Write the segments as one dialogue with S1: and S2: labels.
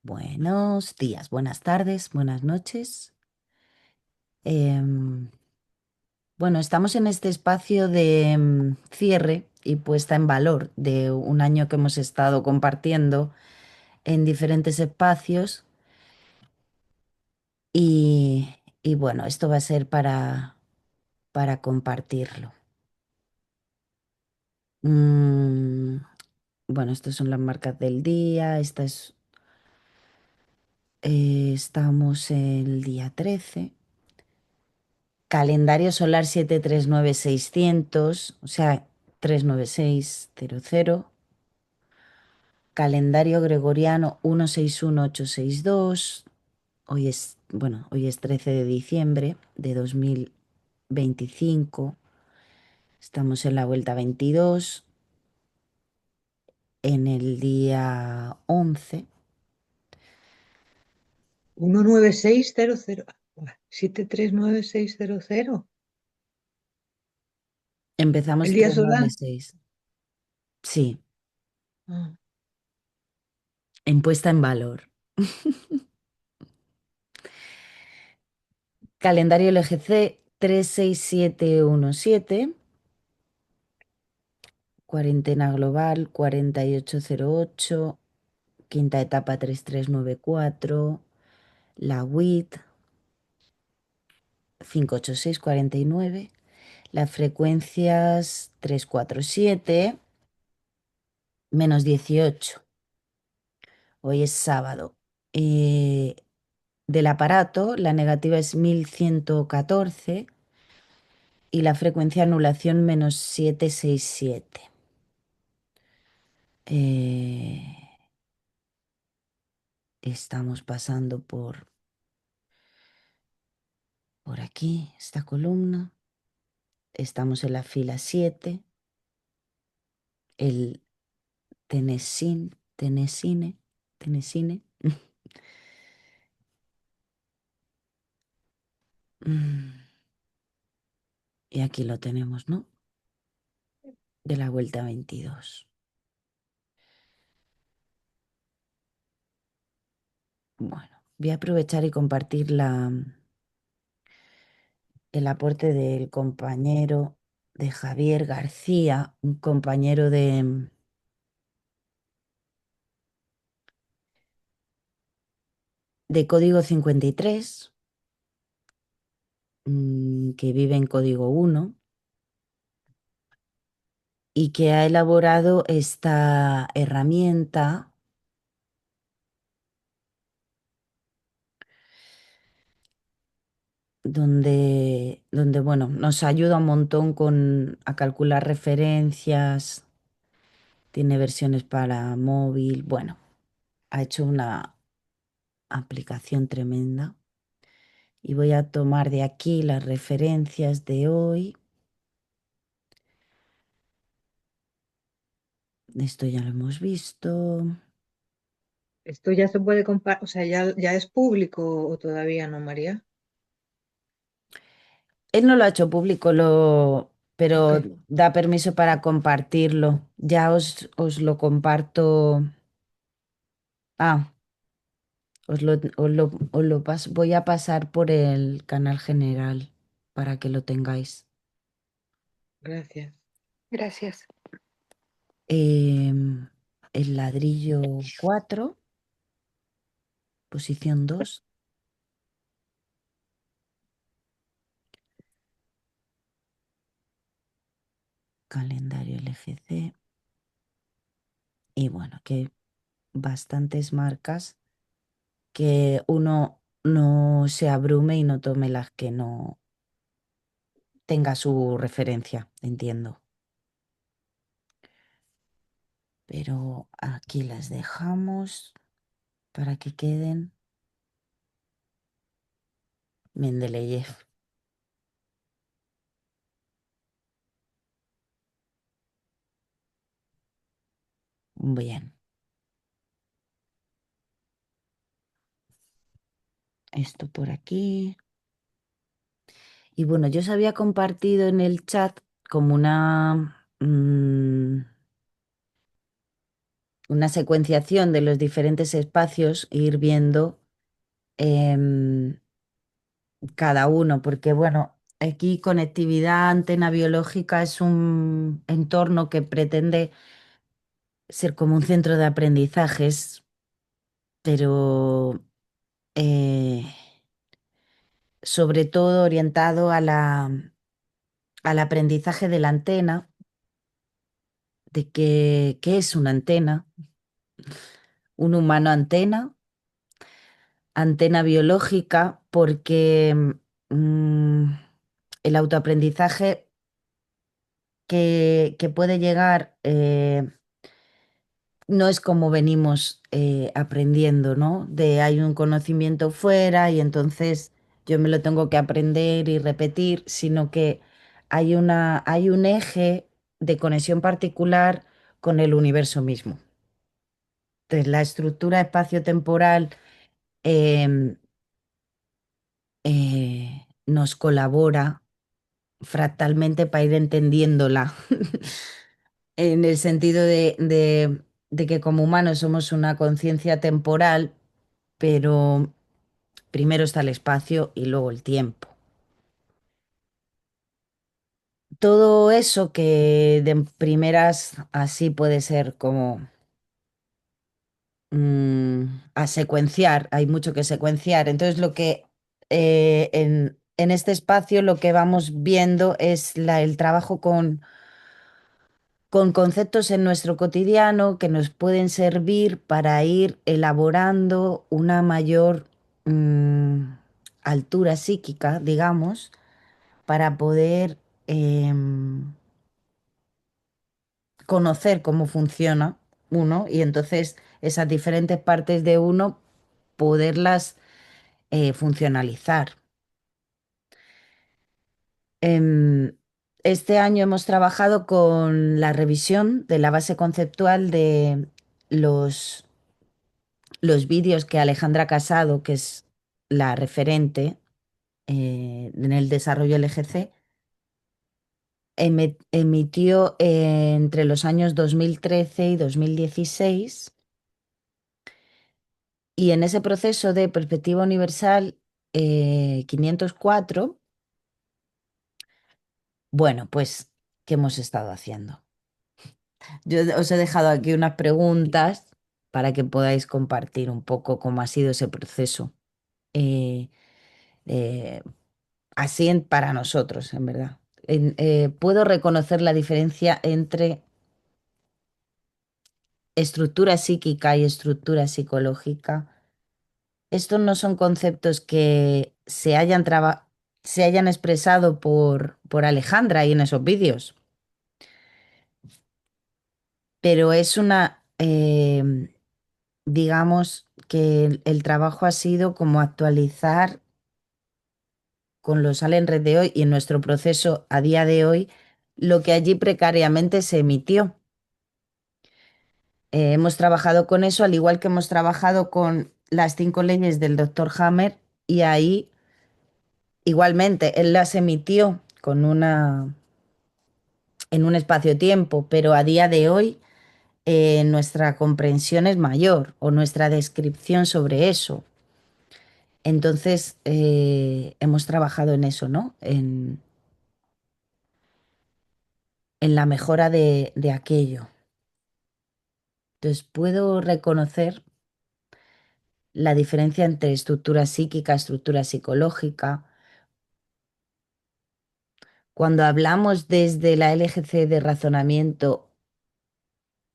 S1: Buenos días, buenas tardes, buenas noches. Em, bueno, estamos en este espacio de cierre y puesta en valor de un año que hemos estado compartiendo en diferentes espacios y, y bueno, esto va a ser para compartirlo. Mm, bueno, estas son las marcas del día, estamos el día 13. Calendario solar 739600, o sea, 39600. Calendario gregoriano 161862. Hoy es 13 de diciembre de 2025. Estamos en la vuelta 22, en el día 11.
S2: 19600. 739,600.
S1: Empezamos
S2: El día solar.
S1: 396. Sí,
S2: Ah,
S1: en puesta en valor. Calendario LGC 36717. Cuarentena global 4808, quinta etapa 3394, la WIT 58649, las frecuencias 347, -18. Hoy es sábado. Eh, del aparato, la negativa es 1114 y la frecuencia anulación -767. Eh, estamos pasando por aquí, esta columna. Estamos en la fila 7, el Tenesine. Mm, Y aquí lo tenemos, ¿no? De la vuelta 22. Bueno, voy a aprovechar y compartir el aporte del compañero de Javier García, un compañero de código 53, que vive en código 1 y que ha elaborado esta herramienta donde bueno, nos ayuda un montón a calcular referencias, tiene versiones para móvil, bueno, ha hecho una aplicación tremenda. Y voy a tomar de aquí las referencias de hoy. Esto ya lo hemos visto.
S2: esto ya se puede compartir, o sea, ya es público o todavía no, María.
S1: Él no lo ha hecho público,
S2: Ok,
S1: pero da permiso para compartirlo. Ya os lo comparto. Ah, voy a pasar por el canal general para que lo tengáis.
S2: gracias.
S3: Gracias.
S1: Em, el ladrillo 4, posición 2, calendario LGC. Y bueno, que bastantes marcas que uno no se abrume y no tome las que no tenga su referencia, entiendo. Pero aquí las dejamos para que queden. Mendeleev. Bien, esto por aquí. Y bueno, yo os había compartido en el chat como una secuenciación de los diferentes espacios e ir viendo em, cada uno, porque bueno, aquí conectividad antena biológica es un entorno que pretende ser como un centro de aprendizajes, pero eh, sobre todo orientado a al aprendizaje de la antena, de qué es una antena, un humano antena, antena biológica, porque mm, el autoaprendizaje que puede llegar no es como venimos aprendiendo, ¿no? De hay un conocimiento fuera y entonces yo me lo tengo que aprender y repetir, sino que hay un eje de conexión particular con el universo mismo. Entonces, la estructura espacio-temporal em, nos colabora fractalmente para ir entendiéndola, en el sentido de que como humanos somos una conciencia temporal, pero primero está el espacio y luego el tiempo. Todo eso que de primeras así puede ser como mm, a secuenciar, hay mucho que secuenciar. Entonces lo que en este espacio lo que vamos viendo es el trabajo con conceptos en nuestro cotidiano que nos pueden servir para ir elaborando una mayor altura psíquica, digamos, para poder conocer cómo funciona uno y entonces esas diferentes partes de uno poderlas funcionalizar. Em, este año hemos trabajado con la revisión de la base conceptual de los, los vídeos que Alejandra Casado, que es la referente en el desarrollo LGC, emitió entre los años 2013 y 2016. Y en ese proceso de perspectiva universal 504, bueno, pues, ¿qué hemos estado haciendo? Yo os he dejado aquí unas preguntas para que podáis compartir un poco cómo ha sido ese proceso. eh, eh, para nosotros, en verdad. Puedo reconocer la diferencia entre estructura psíquica y estructura psicológica. Estos no son conceptos que se hayan expresado por Alejandra ahí en esos vídeos, pero es digamos que el trabajo ha sido como actualizar con los Allen Red de hoy y en nuestro proceso a día de hoy lo que allí precariamente se emitió. Hemos trabajado con eso, al igual que hemos trabajado con las 5 leyes del doctor Hammer, y ahí igualmente él las emitió en un espacio-tiempo, pero a día de hoy nuestra comprensión es mayor o nuestra descripción sobre eso. Entonces, hemos trabajado en eso, ¿no? En la mejora de aquello. Entonces, puedo reconocer la diferencia entre estructura psíquica, estructura psicológica. Cuando hablamos desde la LGC de razonamiento,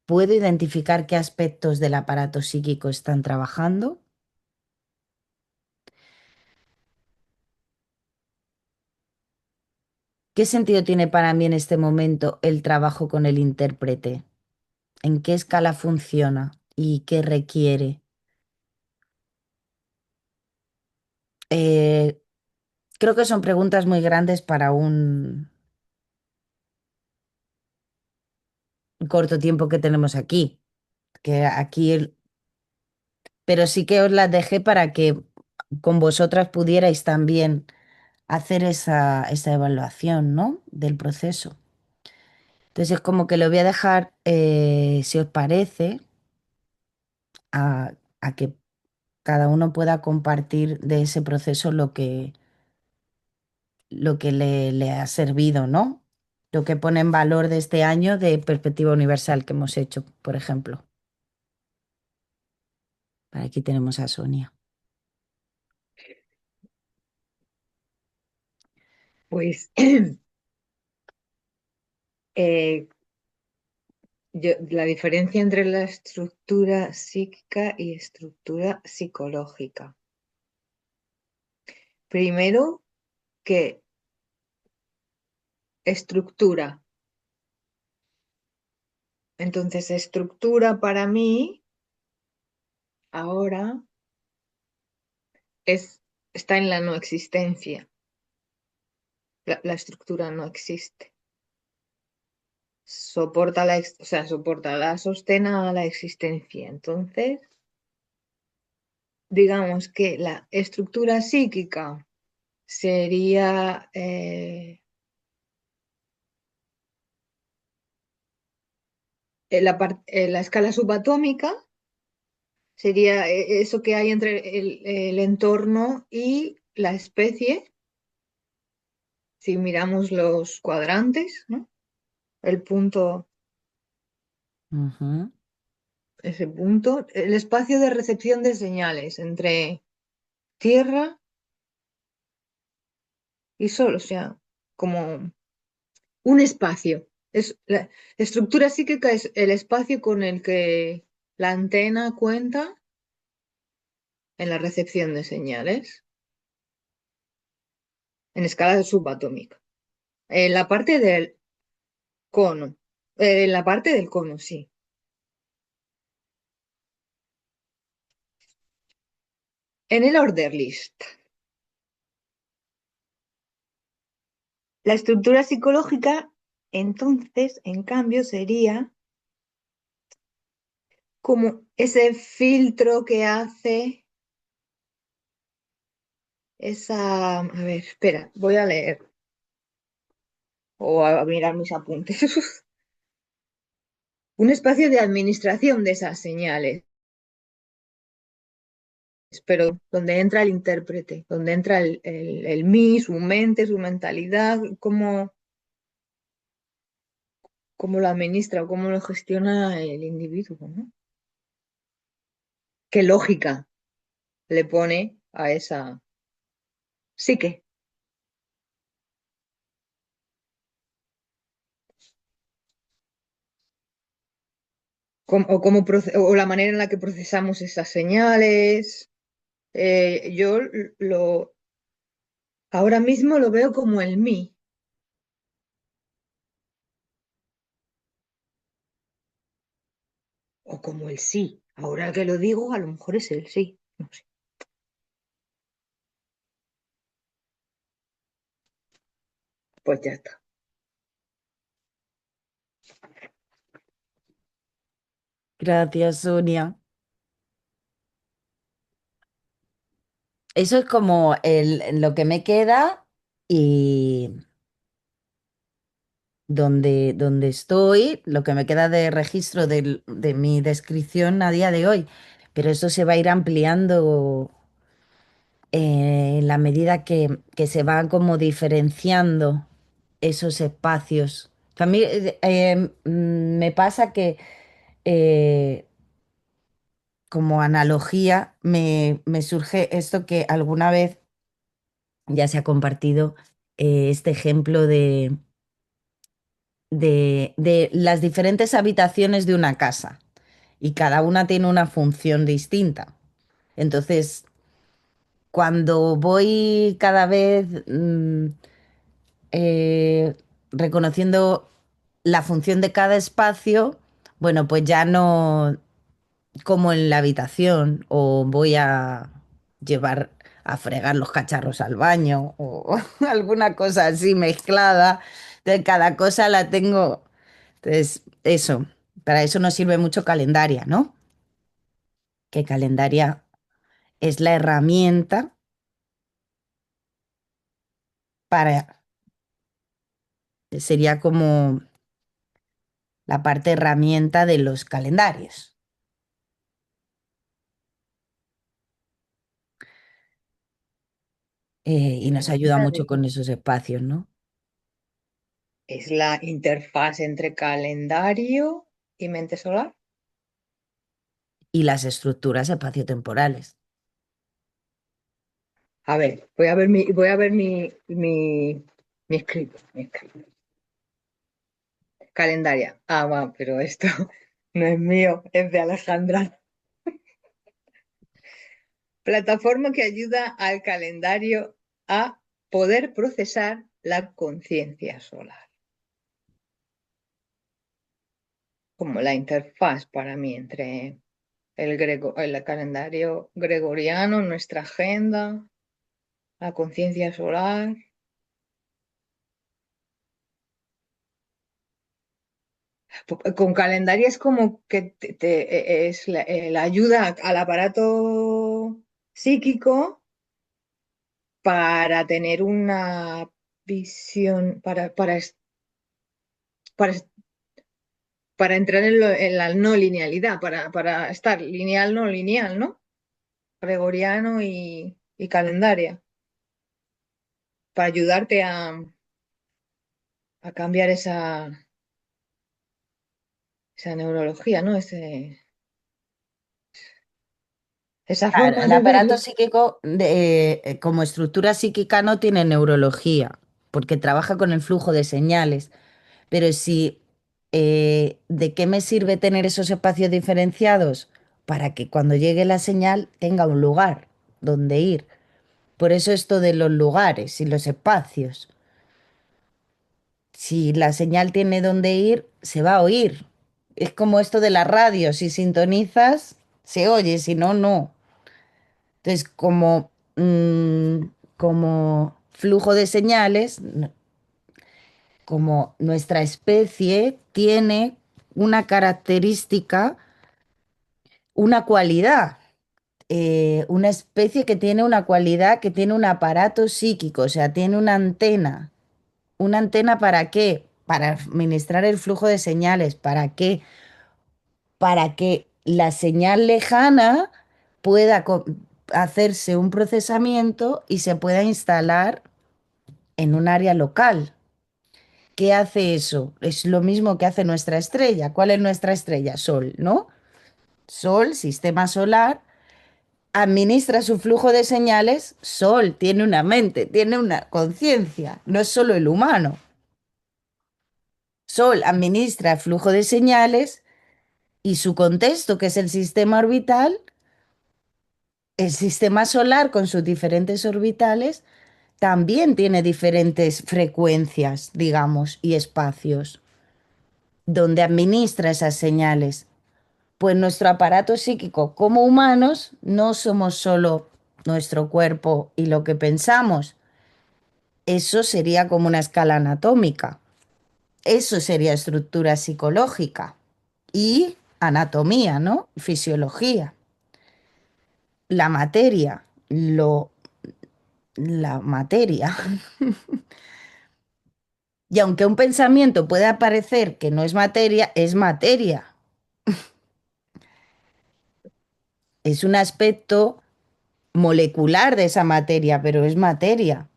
S1: ¿puedo identificar qué aspectos del aparato psíquico están trabajando? ¿Qué sentido tiene para mí en este momento el trabajo con el intérprete? ¿En qué escala funciona y qué requiere? Eh, Creo que son preguntas muy grandes para un corto tiempo que tenemos aquí, que aquí, pero sí que os las dejé para que con vosotras pudierais también hacer esa evaluación, ¿no? Del proceso. Entonces es como que lo voy a dejar, si os parece. a que cada uno pueda compartir de ese proceso lo que le ha servido, ¿no? Lo que pone en valor de este año de perspectiva universal que hemos hecho, por ejemplo. Aquí tenemos a Sonia.
S2: Pues eh, la diferencia entre la estructura psíquica y estructura psicológica. Primero, que estructura. Entonces, estructura para mí ahora es, está en la no existencia. La estructura no existe. O sea, soporta la sostén a la existencia. Entonces, digamos que la estructura psíquica sería la escala subatómica, sería eso que hay entre el entorno y la especie, si miramos los cuadrantes, ¿no? El punto,
S1: Ujú,
S2: ese punto, el espacio de recepción de señales entre Tierra y Sol, o sea, como un espacio. La estructura psíquica es el espacio con el que la antena cuenta en la recepción de señales en escala subatómica. En la parte del cono, en la parte del cono, sí. En el order list. La estructura psicológica, entonces, en cambio, sería como ese filtro que hace esa... A ver, espera, voy a leer o a mirar mis apuntes. Un espacio de administración de esas señales, pero donde entra el intérprete, donde entra el mí, su mente, su mentalidad, cómo lo administra o cómo lo gestiona el individuo, ¿no? ¿Qué lógica le pone a esa psique? O la manera en la que procesamos esas señales. Yo ahora mismo lo veo como el mí, o como el sí. Ahora que lo digo, a lo mejor es el sí. No sé. Pues ya está.
S1: gracias, Sonia. Eso es como lo que me queda y donde estoy, lo que me queda de registro de mi descripción a día de hoy. Pero eso se va a ir ampliando en la medida que se van como diferenciando esos espacios. A mí me pasa que eh, como analogía me surge esto que alguna vez ya se ha compartido, este ejemplo de las diferentes habitaciones de una casa y cada una tiene una función distinta. Entonces, cuando voy cada vez eh, reconociendo la función de cada espacio, bueno, pues ya no como en la habitación o voy a llevar a fregar los cacharros al baño o alguna cosa así mezclada. De cada cosa la tengo. Entonces, eso, para eso nos sirve mucho calendaria, ¿no? Que calendaria es la herramienta para, sería como la parte herramienta de los calendarios. y nos ayuda
S2: Esta
S1: mucho con esos espacios, ¿no?
S2: es la interfaz entre calendario y mente solar.
S1: Y las estructuras espaciotemporales.
S2: A ver, voy a ver mi escrito, mi escrito. Calendaria. Ah, va, pero esto no es mío, es de Alejandra. Plataforma que ayuda al calendario a poder procesar la conciencia solar. Como la interfaz para mí entre el calendario gregoriano, nuestra agenda, la conciencia solar. Con calendario es como que es la ayuda al aparato psíquico para tener una visión, para, para entrar en la no linealidad, para estar lineal, no lineal, ¿no? Gregoriano y calendaria, para ayudarte a cambiar esa neurología, ¿no? Esa
S1: Claro,
S2: forma
S1: el
S2: de
S1: aparato
S2: verlo.
S1: psíquico como estructura psíquica no tiene neurología, porque trabaja con el flujo de señales. Pero si, ¿de qué me sirve tener esos espacios diferenciados? Para que cuando llegue la señal tenga un lugar donde ir. Por eso esto de los lugares y los espacios. Si la señal tiene donde ir, se va a oír. Es como esto de la radio. Si sintonizas, se oye, si no, no. Entonces, como flujo de señales, como nuestra especie tiene una característica, una cualidad, una especie que tiene una cualidad, que tiene un aparato psíquico, o sea, tiene una antena. ¿Una antena para qué? Para administrar el flujo de señales. ¿Para qué? Para que la señal lejana pueda hacerse un procesamiento y se pueda instalar en un área local. ¿Qué hace eso? Es lo mismo que hace nuestra estrella. ¿Cuál es nuestra estrella? Sol, ¿no? Sol, sistema solar, administra su flujo de señales. Sol tiene una mente, tiene una conciencia, no es solo el humano. Sol administra el flujo de señales y su contexto, que es el sistema orbital, el sistema solar con sus diferentes orbitales, también tiene diferentes frecuencias, digamos, y espacios donde administra esas señales. Pues nuestro aparato psíquico como humanos no somos solo nuestro cuerpo y lo que pensamos. Eso sería como una escala anatómica. Eso sería estructura psicológica y anatomía, ¿no? Fisiología. La materia, la materia. Y aunque un pensamiento pueda parecer que no es materia, es materia. Es un aspecto molecular de esa materia, pero es materia.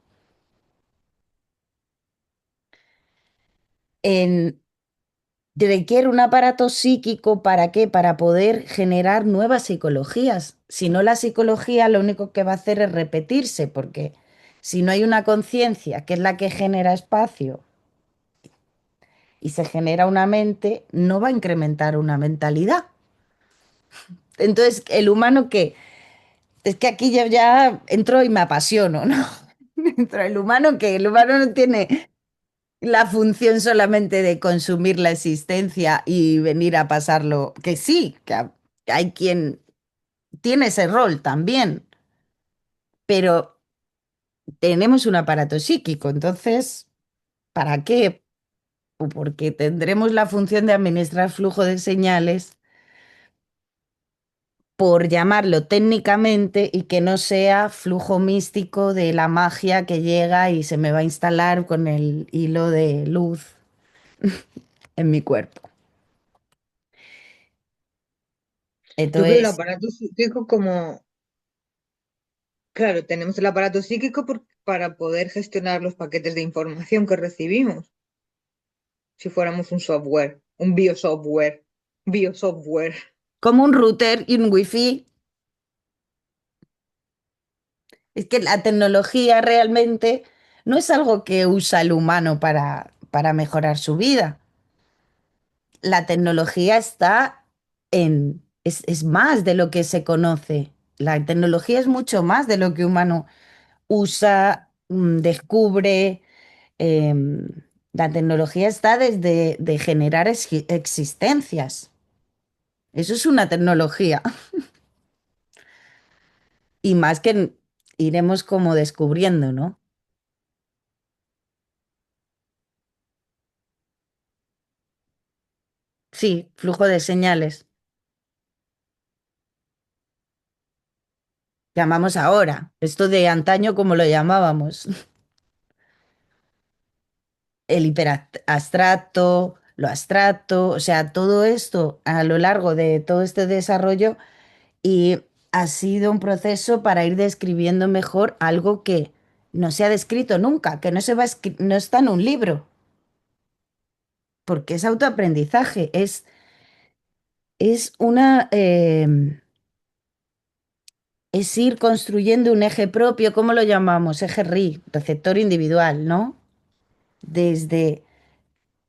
S1: En, Requiere un aparato psíquico ¿para qué? Para poder generar nuevas psicologías. Si no, la psicología lo único que va a hacer es repetirse, porque si no hay una conciencia, que es la que genera espacio, y se genera una mente, no va a incrementar una mentalidad. Entonces, el humano que, es que aquí ya entro y me apasiono, ¿no? Entro el humano que el humano no tiene la función solamente de consumir la existencia y venir a pasarlo, que sí, que hay quien tiene ese rol también, pero tenemos un aparato psíquico, entonces, ¿para qué? Porque tendremos la función de administrar flujo de señales, por llamarlo técnicamente, y que no sea flujo místico de la magia que llega y se me va a instalar con el hilo de luz en mi cuerpo.
S2: Yo veo el
S1: Entonces,
S2: aparato psíquico como, claro, tenemos el aparato psíquico para poder gestionar los paquetes de información que recibimos, si fuéramos un software, un biosoftware.
S1: Como un router y un wifi. Es que la tecnología realmente no es algo que usa el humano para mejorar su vida. La tecnología está es más de lo que se conoce. La tecnología es mucho más de lo que humano usa, descubre. em, la tecnología está desde de generar existencias. Eso es una tecnología. Y más que iremos como descubriendo, ¿no? Sí, flujo de señales. Llamamos ahora. Esto de antaño, como lo llamábamos. El hiperabstracto, lo abstracto, o sea, todo esto a lo largo de todo este desarrollo y ha sido un proceso para ir describiendo mejor algo que no se ha descrito nunca, que no se va a no está en un libro, porque es autoaprendizaje, es una es ir construyendo un eje propio, ¿cómo lo llamamos? Eje RI, receptor individual, ¿no? Desde,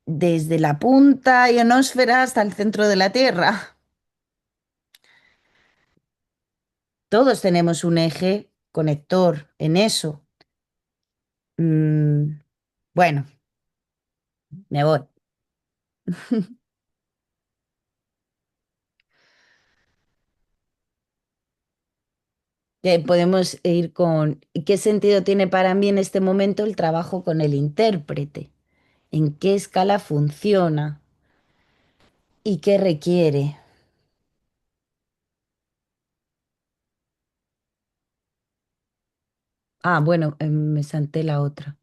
S1: desde la punta ionosfera hasta el centro de la Tierra. Todos tenemos un eje conector en eso. Mm, bueno, me voy. Podemos ir con ¿qué sentido tiene para mí en este momento el trabajo con el intérprete? ¿En qué escala funciona? ¿Y qué requiere? Ah, bueno, me salté la otra.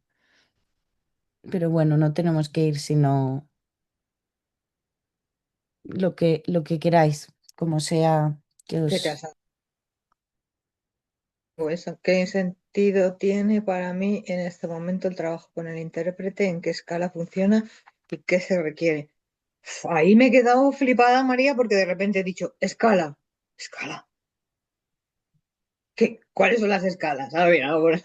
S1: Pero bueno, no tenemos que ir sino lo que queráis, como sea que
S2: ¿Qué te has
S1: os...
S2: dado eso? ¿Qué sentido tiene para mí en este momento el trabajo con el intérprete? ¿En qué escala funciona y qué se requiere? Ahí me he quedado flipada, María, porque de repente he dicho, escala, escala. ¿Qué? ¿Cuáles son las escalas? A ver, ahora.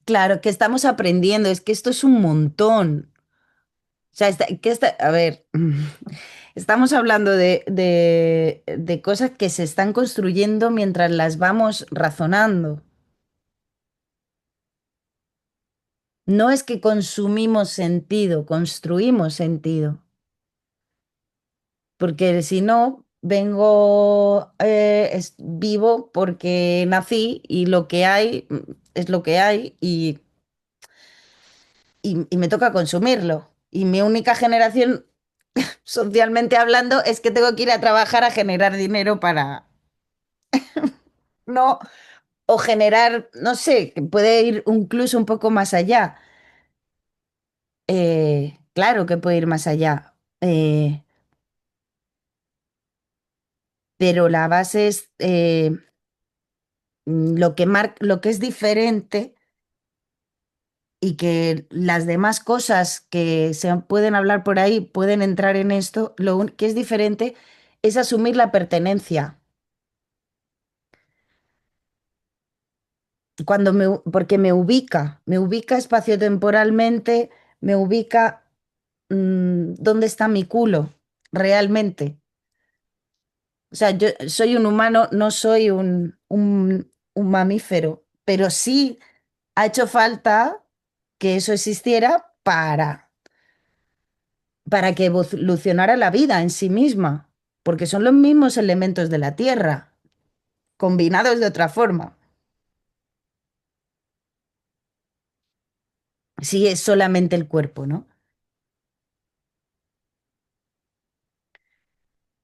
S1: Claro, que estamos aprendiendo, es que esto es un montón. O sea, a ver, estamos hablando de cosas que se están construyendo mientras las vamos razonando. No es que consumimos sentido, construimos sentido. Porque si no, vengo, vivo porque nací y lo que hay es lo que hay y me toca consumirlo. Y mi única generación, socialmente hablando, es que tengo que ir a trabajar a generar dinero para... No, o generar, no sé, que puede ir incluso un poco más allá. Claro que puede ir más allá. Pero la base es lo que es diferente y que las demás cosas que se pueden hablar por ahí pueden entrar en esto, que es diferente es asumir la pertenencia. Porque me ubica espaciotemporalmente, me ubica dónde está mi culo realmente. O sea, yo soy un humano, no soy un mamífero, pero sí ha hecho falta que eso existiera para que evolucionara la vida en sí misma, porque son los mismos elementos de la Tierra, combinados de otra forma. Sí, es solamente el cuerpo, ¿no?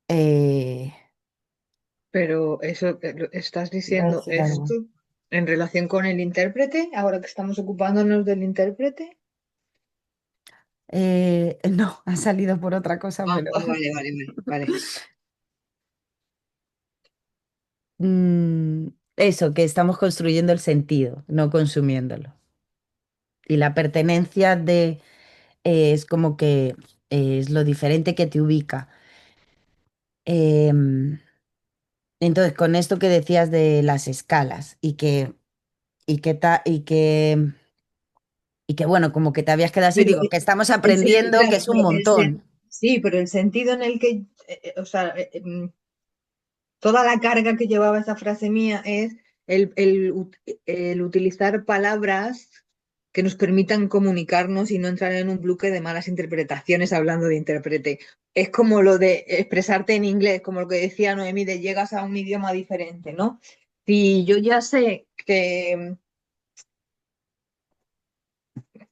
S1: Eh,
S2: Pero eso, ¿estás
S1: Iba a
S2: diciendo
S1: decir
S2: esto
S1: algo.
S2: en relación con el intérprete? Ahora que estamos ocupándonos del intérprete.
S1: No, ha salido por otra cosa,
S2: Ah,
S1: pero
S2: ah, vale, vale, vale, vale.
S1: mm, eso, que estamos construyendo el sentido, no consumiéndolo. Y la pertenencia es como que es lo diferente que te ubica. Em, entonces, con esto que decías de las escalas y que, y que bueno, como que te habías quedado así,
S2: Pero
S1: digo, que estamos aprendiendo que
S2: claro,
S1: es un
S2: pero
S1: montón.
S2: sí, pero el sentido en el que, o sea, toda la carga que llevaba esa frase mía es el utilizar palabras que nos permitan comunicarnos y no entrar en un bloque de malas interpretaciones hablando de intérprete. Es como lo de expresarte en inglés, como lo que decía Noemí, de llegas a un idioma diferente, ¿no? Si yo ya sé que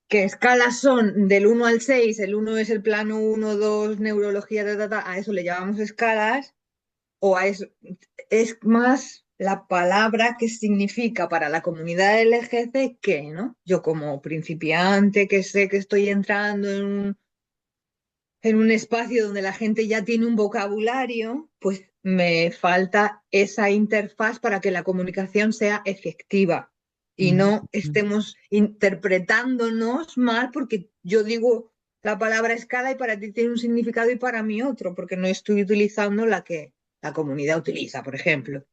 S2: escalas son del 1 al 6, el uno es el plano uno 2 neurología, a eso le llamamos escalas, o a eso, es más la palabra que significa para la comunidad LGC que, ¿no? Yo como principiante que sé que estoy entrando en un espacio donde la gente ya tiene un vocabulario, pues me falta esa interfaz para que la comunicación sea efectiva y
S1: Ujú.
S2: no estemos interpretándonos mal porque yo digo la palabra escala y para ti tiene un significado y para mí otro, porque no estoy utilizando la que la comunidad utiliza, por ejemplo.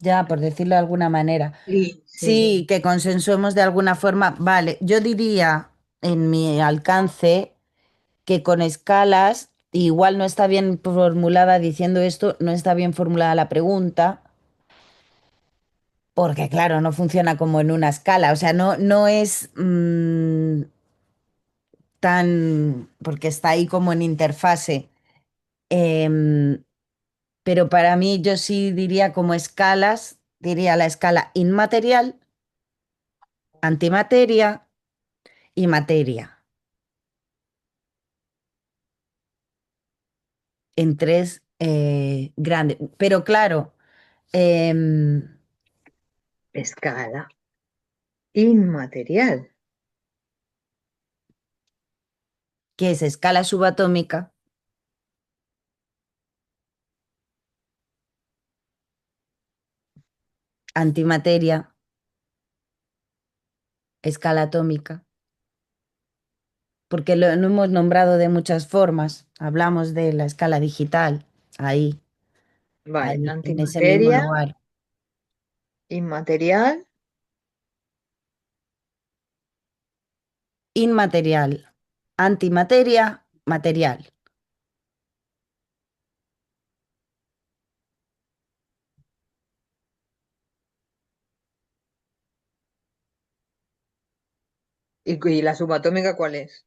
S1: Ya, por decirlo de alguna manera.
S2: Sí, sí.
S1: Sí, que consensuemos de alguna forma. Vale, yo diría en mi alcance que con escalas, igual no está bien formulada diciendo esto, no está bien formulada la pregunta, porque claro, no funciona como en una escala, o sea, no es tan, porque está ahí como en interfase. Em, pero para mí yo sí diría como escalas, diría la escala inmaterial, antimateria y materia, en tres grandes. Pero claro, em,
S2: Escala inmaterial.
S1: ¿qué es escala subatómica? Antimateria, escala atómica, porque lo hemos nombrado de muchas formas. Hablamos de la escala digital, ahí,
S2: Vale,
S1: ahí, en ese mismo
S2: antimateria,
S1: lugar.
S2: inmaterial.
S1: Inmaterial, antimateria, material.
S2: ¿Y la subatómica cuál es?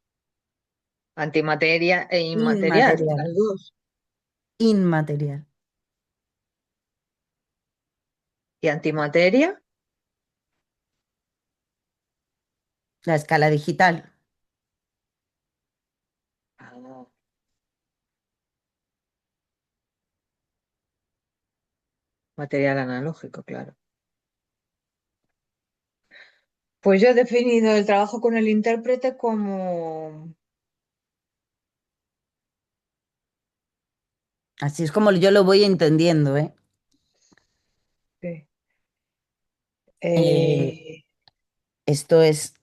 S2: Antimateria e inmaterial,
S1: Inmaterial,
S2: las dos.
S1: inmaterial.
S2: ¿Y antimateria?
S1: La escala digital.
S2: Ah, material analógico, claro. Pues yo he definido el trabajo con el intérprete como
S1: Así es como yo lo voy entendiendo, ¿eh?
S2: ¿qué?
S1: Eh,
S2: Eh,
S1: esto es,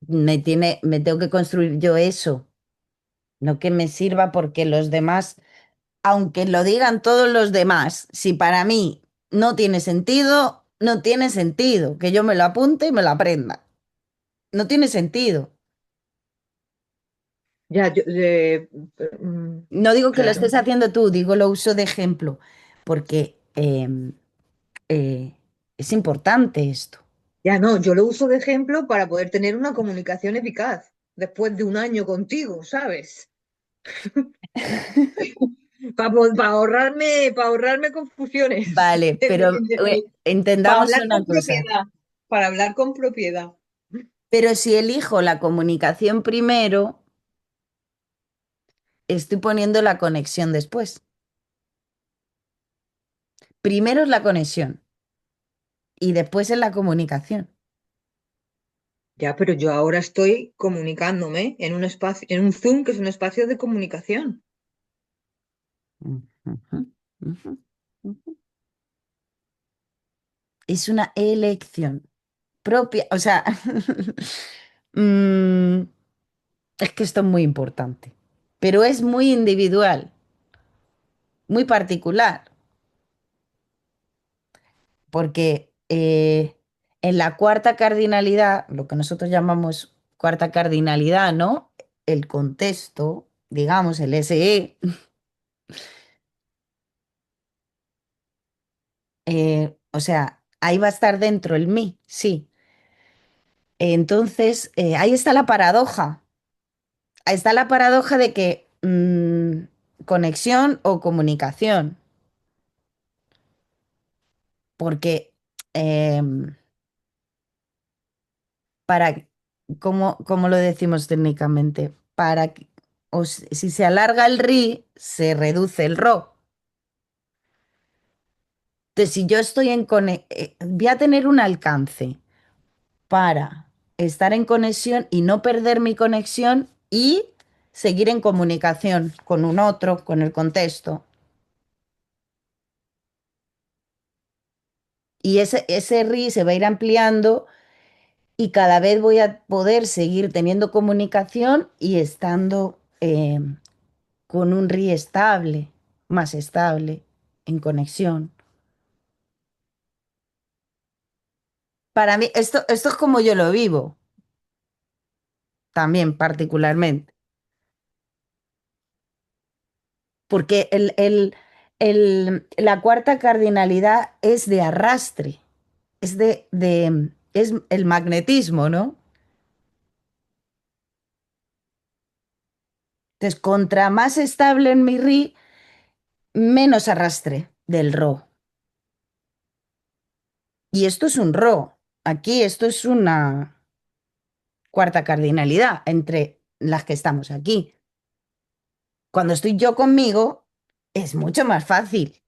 S1: me tengo que construir yo eso, no que me sirva porque los demás, aunque lo digan todos los demás, si para mí no tiene sentido, no tiene sentido, que yo me lo apunte y me lo aprenda. No tiene sentido.
S2: ya,
S1: No digo que lo
S2: claro.
S1: estés haciendo tú, digo lo uso de ejemplo, porque eh, es importante esto.
S2: Ya no, yo lo uso de ejemplo para poder tener una comunicación eficaz después de un año contigo, ¿sabes? Para ahorrarme confusiones.
S1: Vale, pero
S2: Para
S1: entendamos
S2: hablar
S1: una
S2: con
S1: cosa.
S2: propiedad. Para hablar con propiedad.
S1: Pero si elijo la comunicación primero, estoy poniendo la conexión después. Primero es la conexión y después es la comunicación.
S2: Ya, pero yo ahora estoy comunicándome en un espacio, en un Zoom que es un espacio de comunicación.
S1: Ujú, ujú, ujú. es una elección propia, o sea, mm, es que esto es muy importante, pero es muy individual, muy particular, porque en la cuarta cardinalidad, lo que nosotros llamamos cuarta cardinalidad, ¿no? El contexto, digamos, el SE, o sea, ahí va a estar dentro el mí, sí. Entonces, ahí está la paradoja. Ahí está la paradoja de que conexión o comunicación, porque em, para, ¿cómo lo decimos técnicamente? Si se alarga el ri, se reduce el ro. Entonces, si yo estoy voy a tener un alcance para estar en conexión y no perder mi conexión y seguir en comunicación con un otro, con el contexto. Y ese RI se va a ir ampliando y cada vez voy a poder seguir teniendo comunicación y estando con un RI estable, más estable, en conexión. Para mí, esto es como yo lo vivo, también particularmente, porque la cuarta cardinalidad es de arrastre, es el magnetismo, ¿no? Entonces, contra más estable en mi RI, menos arrastre del RO. Y esto es un RO. Aquí esto es una cuarta cardinalidad entre las que estamos aquí. Cuando estoy yo conmigo, es mucho más fácil.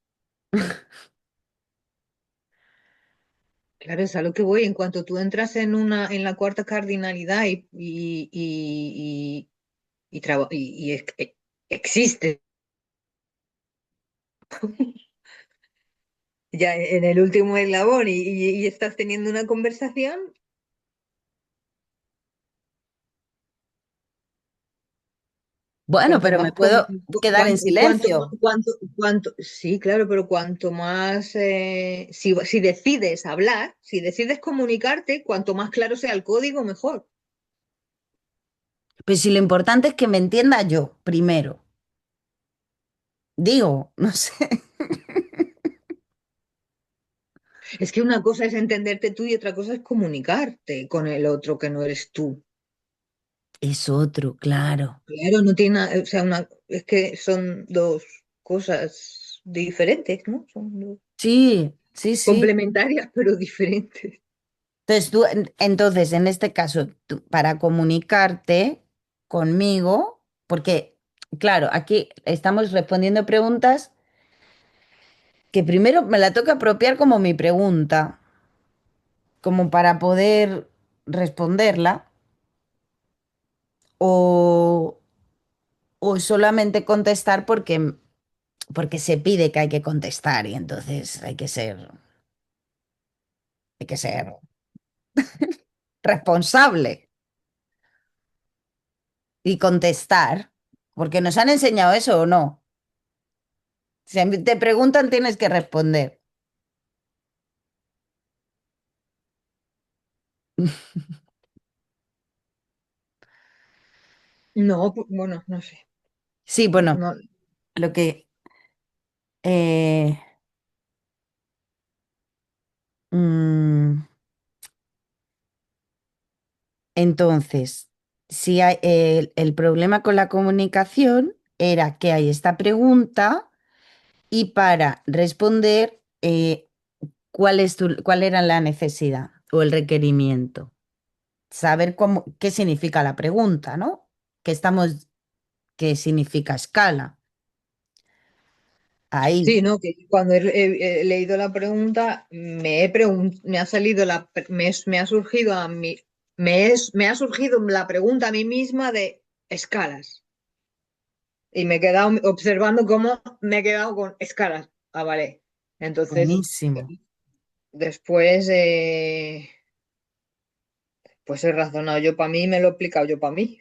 S2: Claro, es a lo que voy. En cuanto tú entras en la cuarta cardinalidad existe ya en el último eslabón y estás teniendo una conversación,
S1: Bueno,
S2: cuanto
S1: pero
S2: más
S1: me puedo quedar en silencio.
S2: sí, claro, pero cuanto más, si decides hablar, si decides comunicarte, cuanto más claro sea el código, mejor.
S1: Pues si lo importante es que me entienda yo primero. Digo, no sé,
S2: Es que una cosa es entenderte tú y otra cosa es comunicarte con el otro que no eres tú.
S1: es otro, claro.
S2: Claro, no tiene nada, o sea, es que son dos cosas diferentes, ¿no? Son dos
S1: Sí, sí, sí.
S2: complementarias, pero diferentes.
S1: Entonces, entonces, en este caso, para comunicarte conmigo, porque, claro, aquí estamos respondiendo preguntas que primero me la toca apropiar como mi pregunta, como para poder responderla, o, o solamente contestar porque se pide que hay que contestar y entonces hay que ser responsable y contestar, porque nos han enseñado eso o no. Si te preguntan, tienes que responder.
S2: No, bueno, no sé.
S1: Sí, bueno,
S2: No,
S1: lo que... eh, mm, entonces, si el problema con la comunicación era que hay esta pregunta y para responder, cuál era la necesidad o el requerimiento. Saber qué significa la pregunta, ¿no? ¿Qué significa escala? Ahí,
S2: sí, no, que cuando he leído la pregunta, me ha salido me ha surgido a mí, me ha surgido la pregunta a mí misma de escalas. Y me he quedado observando cómo me he quedado con escalas. Ah, vale. Entonces,
S1: buenísimo.
S2: Después, pues he razonado yo para mí y me lo he explicado yo para mí.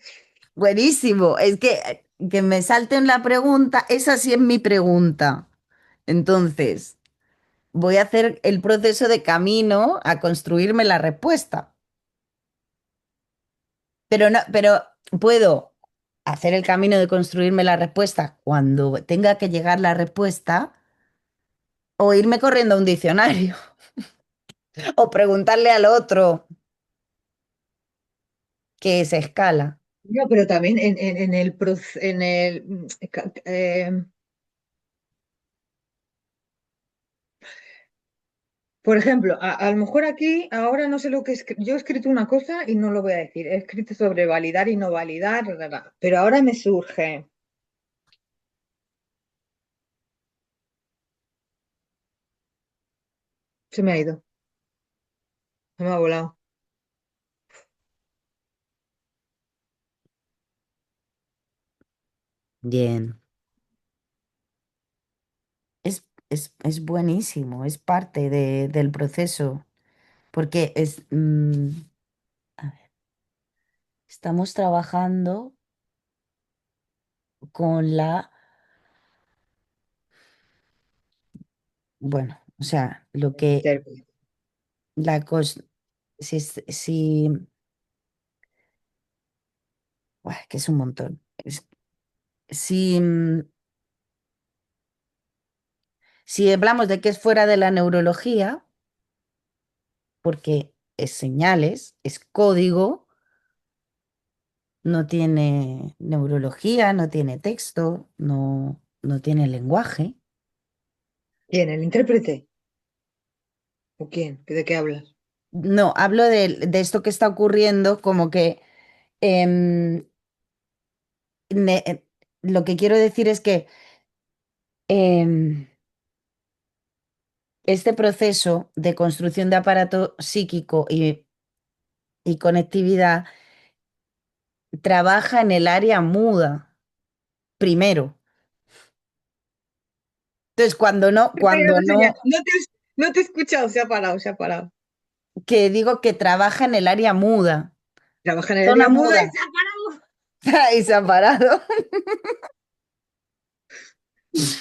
S1: Buenísimo. Es que me salten la pregunta, esa sí es mi pregunta. Entonces, voy a hacer el proceso de camino a construirme la respuesta. Pero no, pero puedo hacer el camino de construirme la respuesta cuando tenga que llegar la respuesta o irme corriendo a un diccionario o preguntarle al otro qué es escala.
S2: No, pero también en el, en el por ejemplo, a lo mejor aquí, ahora no sé lo que yo he escrito una cosa y no lo voy a decir. He escrito sobre validar y no validar, pero ahora me surge, se me ha ido, se me ha volado.
S1: Bien. Es buenísimo, es parte del proceso, porque a ver, estamos trabajando con bueno, o sea, lo que,
S2: Intérprete.
S1: la cos, si, si, buah, que es un montón. Si, si hablamos de que es fuera de la neurología, porque es señales, es código, no tiene neurología, no tiene texto, no tiene lenguaje.
S2: ¿Quién? ¿El intérprete? ¿O quién? ¿De qué hablas?
S1: No, hablo de esto que está ocurriendo, como que em, lo que quiero decir es que em, este proceso de construcción de aparato psíquico y conectividad trabaja en el área muda primero. Entonces,
S2: Pero no te he escuchado, se ha parado, se ha parado.
S1: que digo que trabaja en el área muda,
S2: Trabaja en el
S1: zona
S2: área muda y
S1: muda,
S2: se ha parado.
S1: y se ha parado.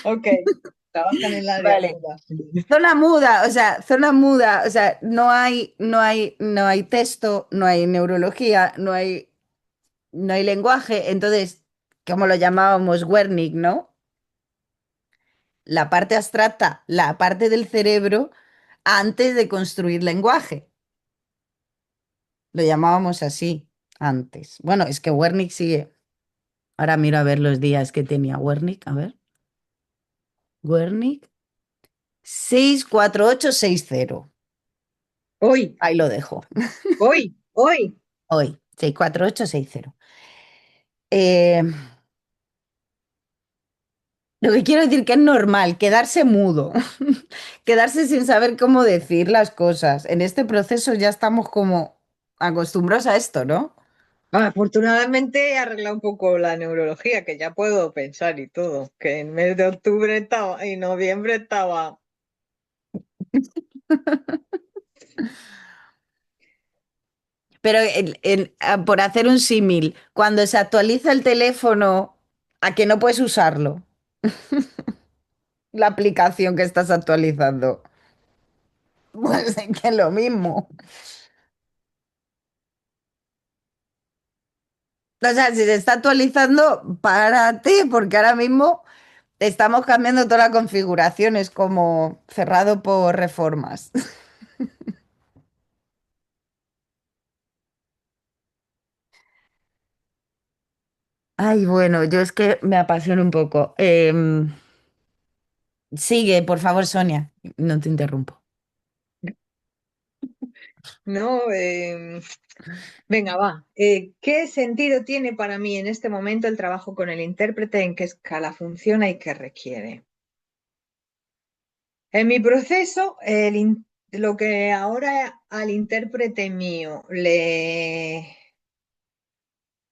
S2: Ok, trabaja en el área
S1: Vale.
S2: muda.
S1: Zona muda, o sea, no hay texto, no hay neurología, no hay lenguaje, entonces, como lo llamábamos Wernicke, ¿no? La parte abstracta, la parte del cerebro, antes de construir lenguaje. Lo llamábamos así antes. Bueno, es que Wernicke sigue. Ahora miro a ver los días que tenía Wernicke. A ver. Wernicke 64860.
S2: Hoy,
S1: Ahí lo dejo.
S2: hoy.
S1: Hoy, 64860. Eh, lo que quiero decir que es normal quedarse mudo, quedarse sin saber cómo decir las cosas. En este proceso ya estamos como acostumbrados a esto, ¿no?
S2: Ah, afortunadamente he arreglado un poco la neurología, que ya puedo pensar y todo. Que en mes de octubre estaba y noviembre estaba.
S1: Pero por hacer un símil, cuando se actualiza el teléfono, ¿a que no puedes usarlo? La aplicación que estás actualizando. Pues es que es lo mismo. O sea, si se está actualizando, párate, porque ahora mismo estamos cambiando toda la configuración, es como cerrado por reformas. Ay, bueno, yo es que me apasiono un poco. Sigue, por favor, Sonia, no te interrumpo.
S2: No, venga, va. ¿Qué sentido tiene para mí en este momento el trabajo con el intérprete? ¿En qué escala funciona y qué requiere? En mi proceso, lo que ahora al intérprete mío le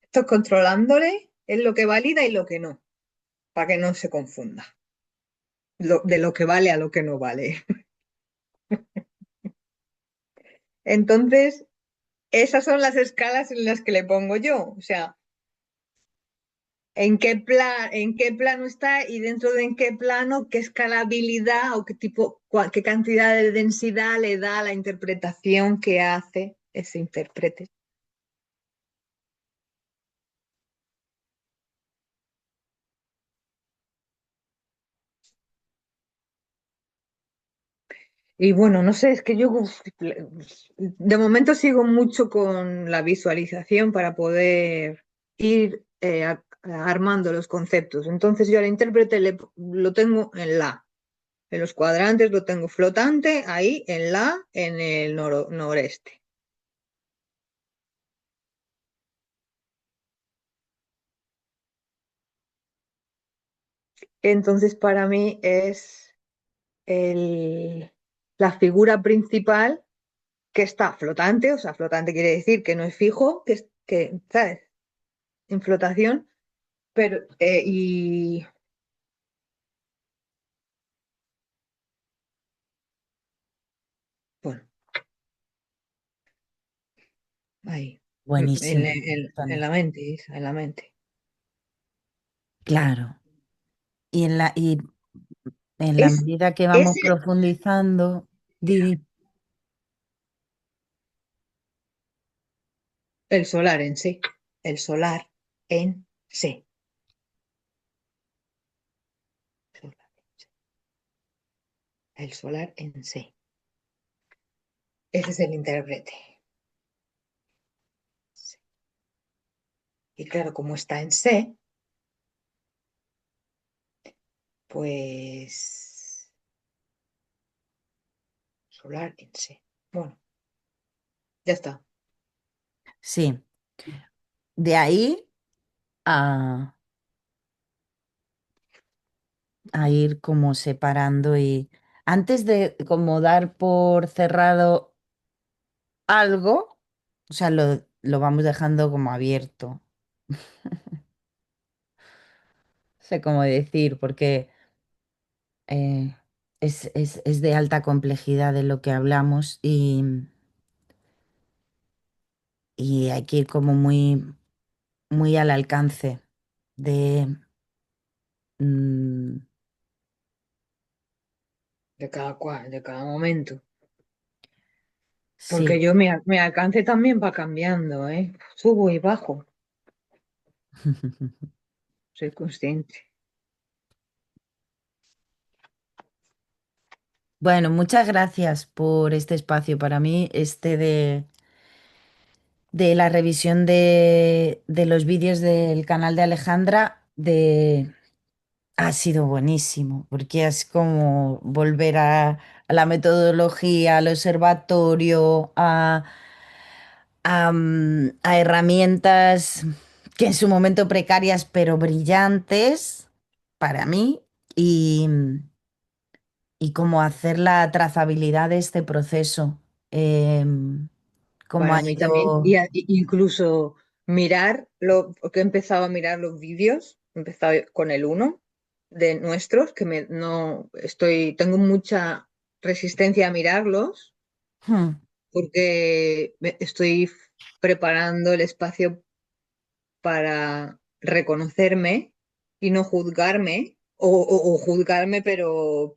S2: estoy controlándole es lo que valida y lo que no, para que no se confunda. De lo que vale a lo que no vale. Entonces, esas son las escalas en las que le pongo yo. O sea, en qué plano está y dentro de en qué plano, qué escalabilidad o qué tipo, qué cantidad de densidad le da a la interpretación que hace ese intérprete. Y bueno, no sé, es que yo de momento sigo mucho con la visualización para poder ir armando los conceptos. Entonces yo al intérprete lo tengo en la. En los cuadrantes lo tengo flotante, ahí en la, en el noreste. Entonces para mí es el- la figura principal que está flotante, o sea, flotante quiere decir que no es fijo, que ¿sabes? En flotación, pero y bueno, ahí,
S1: Buenísimo,
S2: en
S1: Sonia.
S2: la mente, Isa, en la mente.
S1: Claro. Y en la
S2: Es,
S1: medida que vamos
S2: es
S1: profundizando, Didi,
S2: el solar en sí, el solar en sí. El solar en sí. Ese es el intérprete. Sí. Y claro, como está en C, pues solar en C. Bueno, ya está.
S1: sí, de ahí a, a ir como separando y antes de como dar por cerrado algo, o sea, lo vamos dejando como abierto. Sé cómo decir, porque eh, es de alta complejidad de lo que hablamos y hay que ir como muy al alcance de... mm,
S2: De cada cual, de cada momento. Porque
S1: sí.
S2: yo mi alcance también va cambiando, ¿eh? Subo y bajo, soy consciente.
S1: Bueno, muchas gracias por este espacio. Para mí, este de la revisión de los vídeos del canal de Alejandra ha sido buenísimo, porque es como volver a la metodología, al observatorio, a herramientas que en su momento precarias, pero brillantes para mí, y, y cómo hacer la trazabilidad de este proceso. Cómo ha
S2: Para mí también,
S1: ido...
S2: incluso mirar, porque he empezado a mirar los vídeos, he empezado con el uno de nuestros, no estoy, tengo mucha resistencia a mirarlos,
S1: Hmm,
S2: porque estoy preparando el espacio para reconocerme y no juzgarme, o juzgarme, pero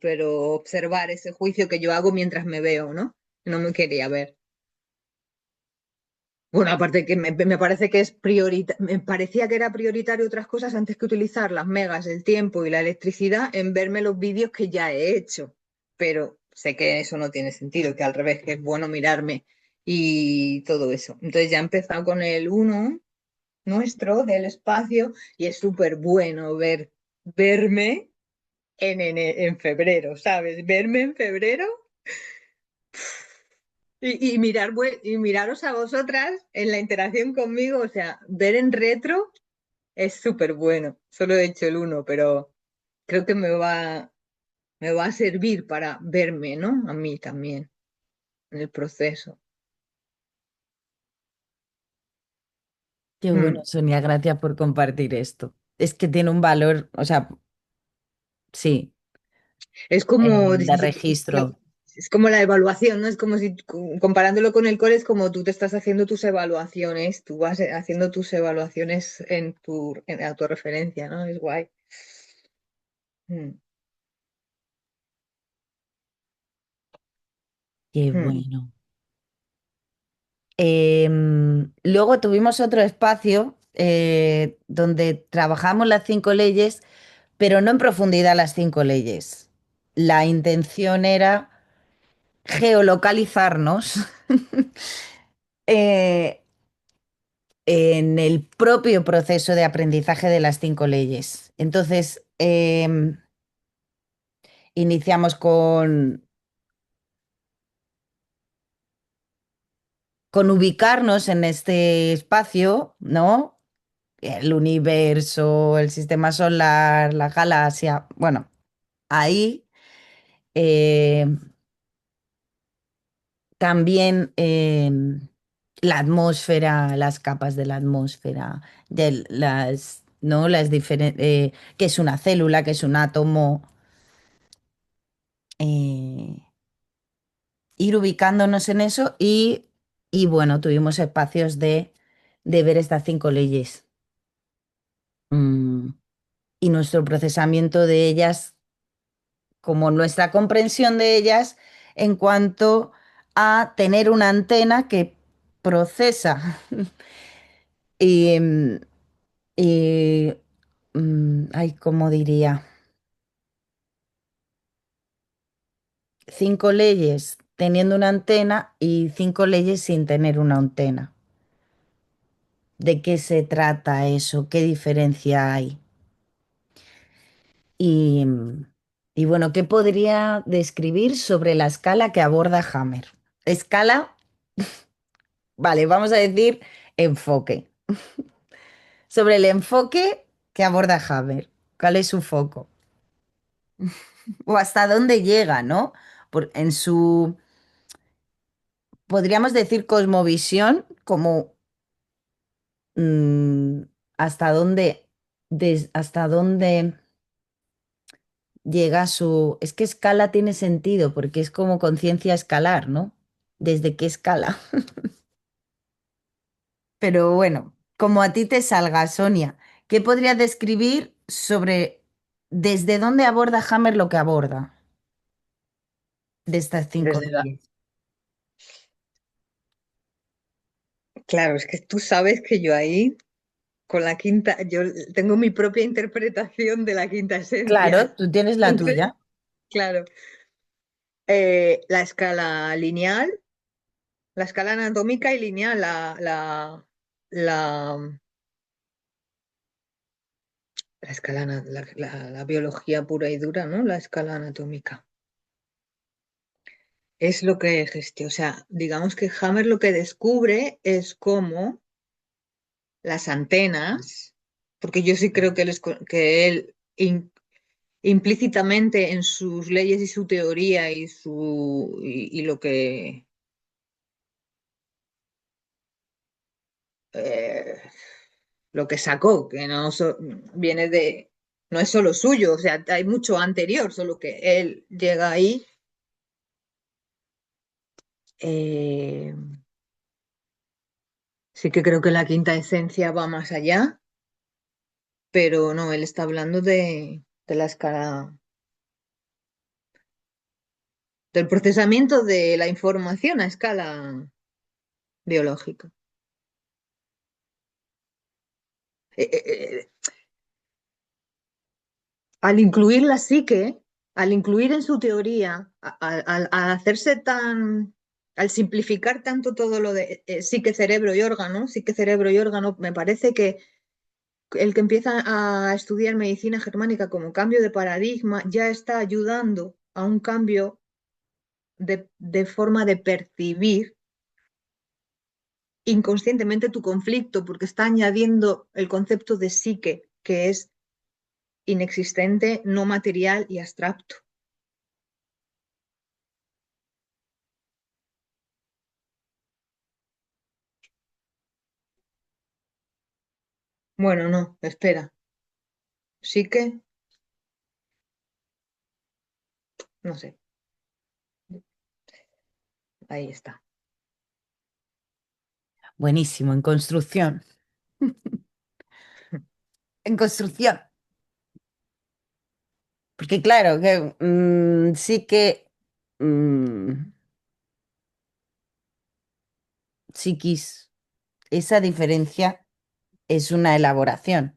S2: observar ese juicio que yo hago mientras me veo, ¿no? No me quería ver. Bueno, aparte que me parece que es me parecía que era prioritario otras cosas antes que utilizar las megas, el tiempo y la electricidad en verme los vídeos que ya he hecho. Pero sé que eso no tiene sentido, que al revés, que es bueno mirarme y todo eso. Entonces ya he empezado con el uno nuestro del espacio y es súper bueno verme en febrero, ¿sabes? Verme en febrero y miraros a vosotras en la interacción conmigo, o sea, ver en retro es súper bueno. Solo he hecho el uno, pero creo que me va a servir para verme, ¿no? A mí también, en el proceso.
S1: qué bueno,
S2: Mm.
S1: Sonia, gracias por compartir esto. Es que tiene un valor, o sea, sí,
S2: Es como,
S1: de registro.
S2: Es como la evaluación, ¿no? Es como si, comparándolo con el cole, es como tú te estás haciendo tus evaluaciones, tú vas haciendo tus evaluaciones en autorreferencia, ¿no? Es guay. Mm,
S1: Qué
S2: mm.
S1: bueno. Luego tuvimos otro espacio donde trabajamos las 5 leyes, pero no en profundidad las 5 leyes. La intención era geolocalizarnos eh, en el propio proceso de aprendizaje de las 5 leyes. Entonces, iniciamos con ubicarnos en este espacio, ¿no? El universo, el sistema solar, la galaxia. Bueno, ahí eh, también la atmósfera, las capas de la atmósfera, ¿no? Qué es una célula, qué es un átomo. eh, Ir ubicándonos en eso y bueno, tuvimos espacios de ver estas 5 leyes. Mm, y nuestro procesamiento de ellas, como nuestra comprensión de ellas en cuanto a tener una antena que procesa y, y ay, ¿cómo diría? 5 leyes teniendo una antena y 5 leyes sin tener una antena. ¿De qué se trata eso? ¿Qué diferencia hay? Y, y bueno, ¿qué podría describir sobre la escala que aborda Hammer? Escala, vale, vamos a decir enfoque. Sobre el enfoque que aborda Hammer. ¿Cuál es su foco? O hasta dónde llega, ¿no? En su, podríamos decir, cosmovisión, como mm, hasta dónde, hasta dónde llega su... Es que escala tiene sentido, porque es como conciencia escalar, ¿no? ¿Desde qué escala? Pero bueno, como a ti te salga, Sonia, ¿qué podrías describir sobre desde dónde aborda Hammer lo que aborda de estas cinco
S2: Desde la...
S1: leyes?
S2: Claro, es que tú sabes que yo ahí, con la quinta, yo tengo mi propia interpretación de la quinta
S1: Claro,
S2: esencia.
S1: tú tienes la
S2: Entonces,
S1: tuya.
S2: claro, la escala lineal, la escala anatómica y lineal, la, la escala, la biología pura y dura, ¿no? La escala anatómica. Es lo que gestiona, o sea, digamos que Hammer lo que descubre es cómo las antenas, porque yo sí creo que él implícitamente en sus leyes y su teoría y eh, lo que sacó, que viene de, no es solo suyo, o sea, hay mucho anterior, solo que él llega ahí. eh, sí que creo que la quinta esencia va más allá, pero no, él está hablando de la escala, del procesamiento de la información a escala biológica. Eh, eh, eh, Al incluir la psique, al incluir en su teoría, al hacerse tan, al simplificar tanto todo lo de psique, cerebro y órgano, me parece que el que empieza a estudiar medicina germánica como cambio de paradigma ya está ayudando a un cambio de forma de percibir inconscientemente tu conflicto, porque está añadiendo el concepto de psique, que es inexistente, no material y abstracto. Bueno, no, espera. Psique, no sé. Ahí está.
S1: Buenísimo, en construcción. En construcción. Porque claro, que sí que psiquis, esa diferencia es una elaboración.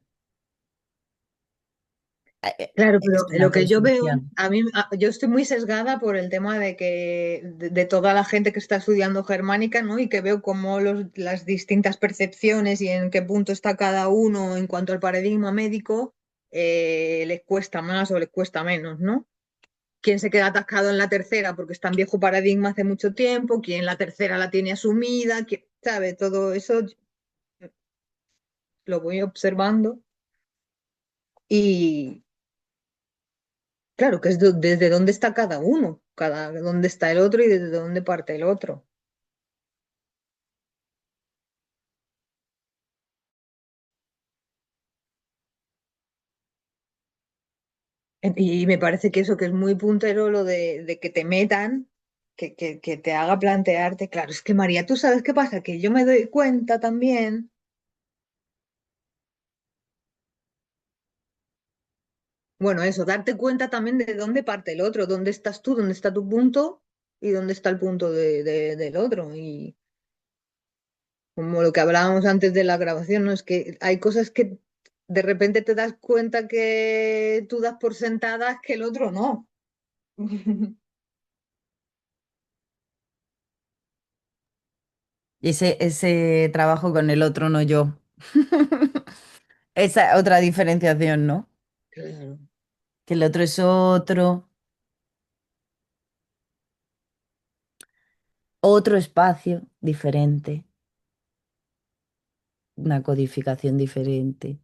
S2: Claro,
S1: Es
S2: pero
S1: una
S2: lo que yo veo,
S1: construcción.
S2: yo estoy muy sesgada por el tema de que de toda la gente que está estudiando germánica, ¿no? Y que veo cómo las distintas percepciones y en qué punto está cada uno en cuanto al paradigma médico, les cuesta más o les cuesta menos, ¿no? Quién se queda atascado en la tercera porque está en viejo paradigma hace mucho tiempo, quién la tercera la tiene asumida, quién, ¿sabe? Todo eso lo voy observando y claro, que es desde dónde está cada uno, dónde está el otro y desde dónde parte el otro. Y me parece que eso que es muy puntero lo de que te metan, que te haga plantearte, claro, es que María, ¿tú sabes qué pasa? Que yo me doy cuenta también, bueno, eso, darte cuenta también de dónde parte el otro, dónde estás tú, dónde está tu punto y dónde está el punto del otro. Y como lo que hablábamos antes de la grabación, ¿no? Es que hay cosas que de repente te das cuenta que tú das por sentadas que el otro no.
S1: Y ese trabajo con el otro, no yo. Esa otra diferenciación, ¿no?
S2: Claro.
S1: Que el otro es otro espacio diferente, una codificación diferente.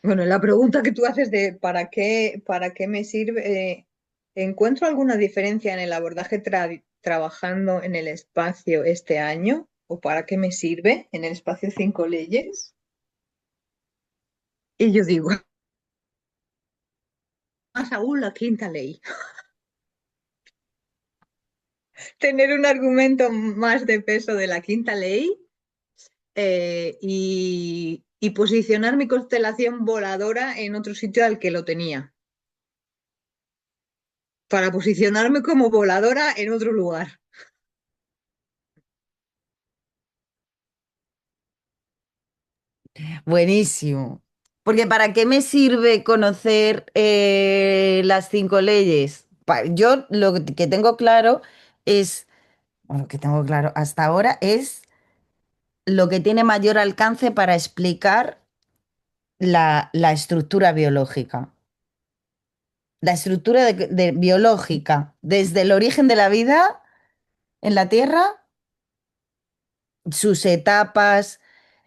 S2: Bueno, la pregunta que tú haces de para qué me sirve, ¿encuentro alguna diferencia en el abordaje trabajando en el espacio este año? ¿O para qué me sirve en el espacio cinco leyes? Y yo digo, más aún la quinta ley. Tener un argumento más de peso de la quinta ley y posicionar mi constelación voladora en otro sitio al que lo tenía, para posicionarme como voladora en otro lugar.
S1: Buenísimo. Porque ¿para qué me sirve conocer las 5 leyes? Yo lo que tengo claro es, bueno, lo que tengo claro hasta ahora es lo que tiene mayor alcance para explicar la estructura biológica. La estructura biológica, desde el origen de la vida en la Tierra, sus etapas,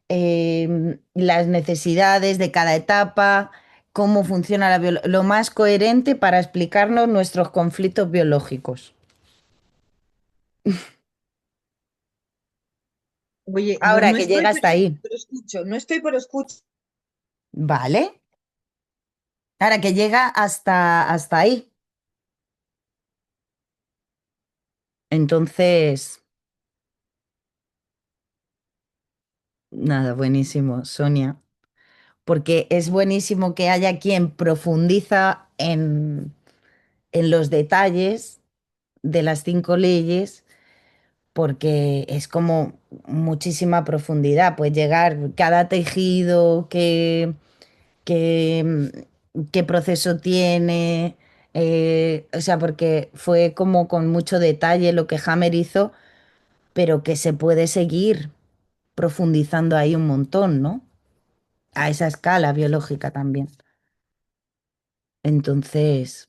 S1: las necesidades de cada etapa, cómo funciona la biología, lo más coherente para explicarnos nuestros conflictos biológicos.
S2: Oye, no,
S1: Ahora
S2: no
S1: que
S2: estoy,
S1: llega hasta ahí,
S2: pero escucho, no estoy, pero escucho.
S1: ¿vale? Ahora que llega hasta ahí. Entonces, nada, buenísimo, Sonia, porque es buenísimo que haya quien profundiza en los detalles de las 5 leyes porque es como muchísima profundidad, pues llegar cada tejido, qué proceso tiene, o sea, porque fue como con mucho detalle lo que Hammer hizo, pero que se puede seguir profundizando ahí un montón, ¿no? A esa escala biológica también. Entonces,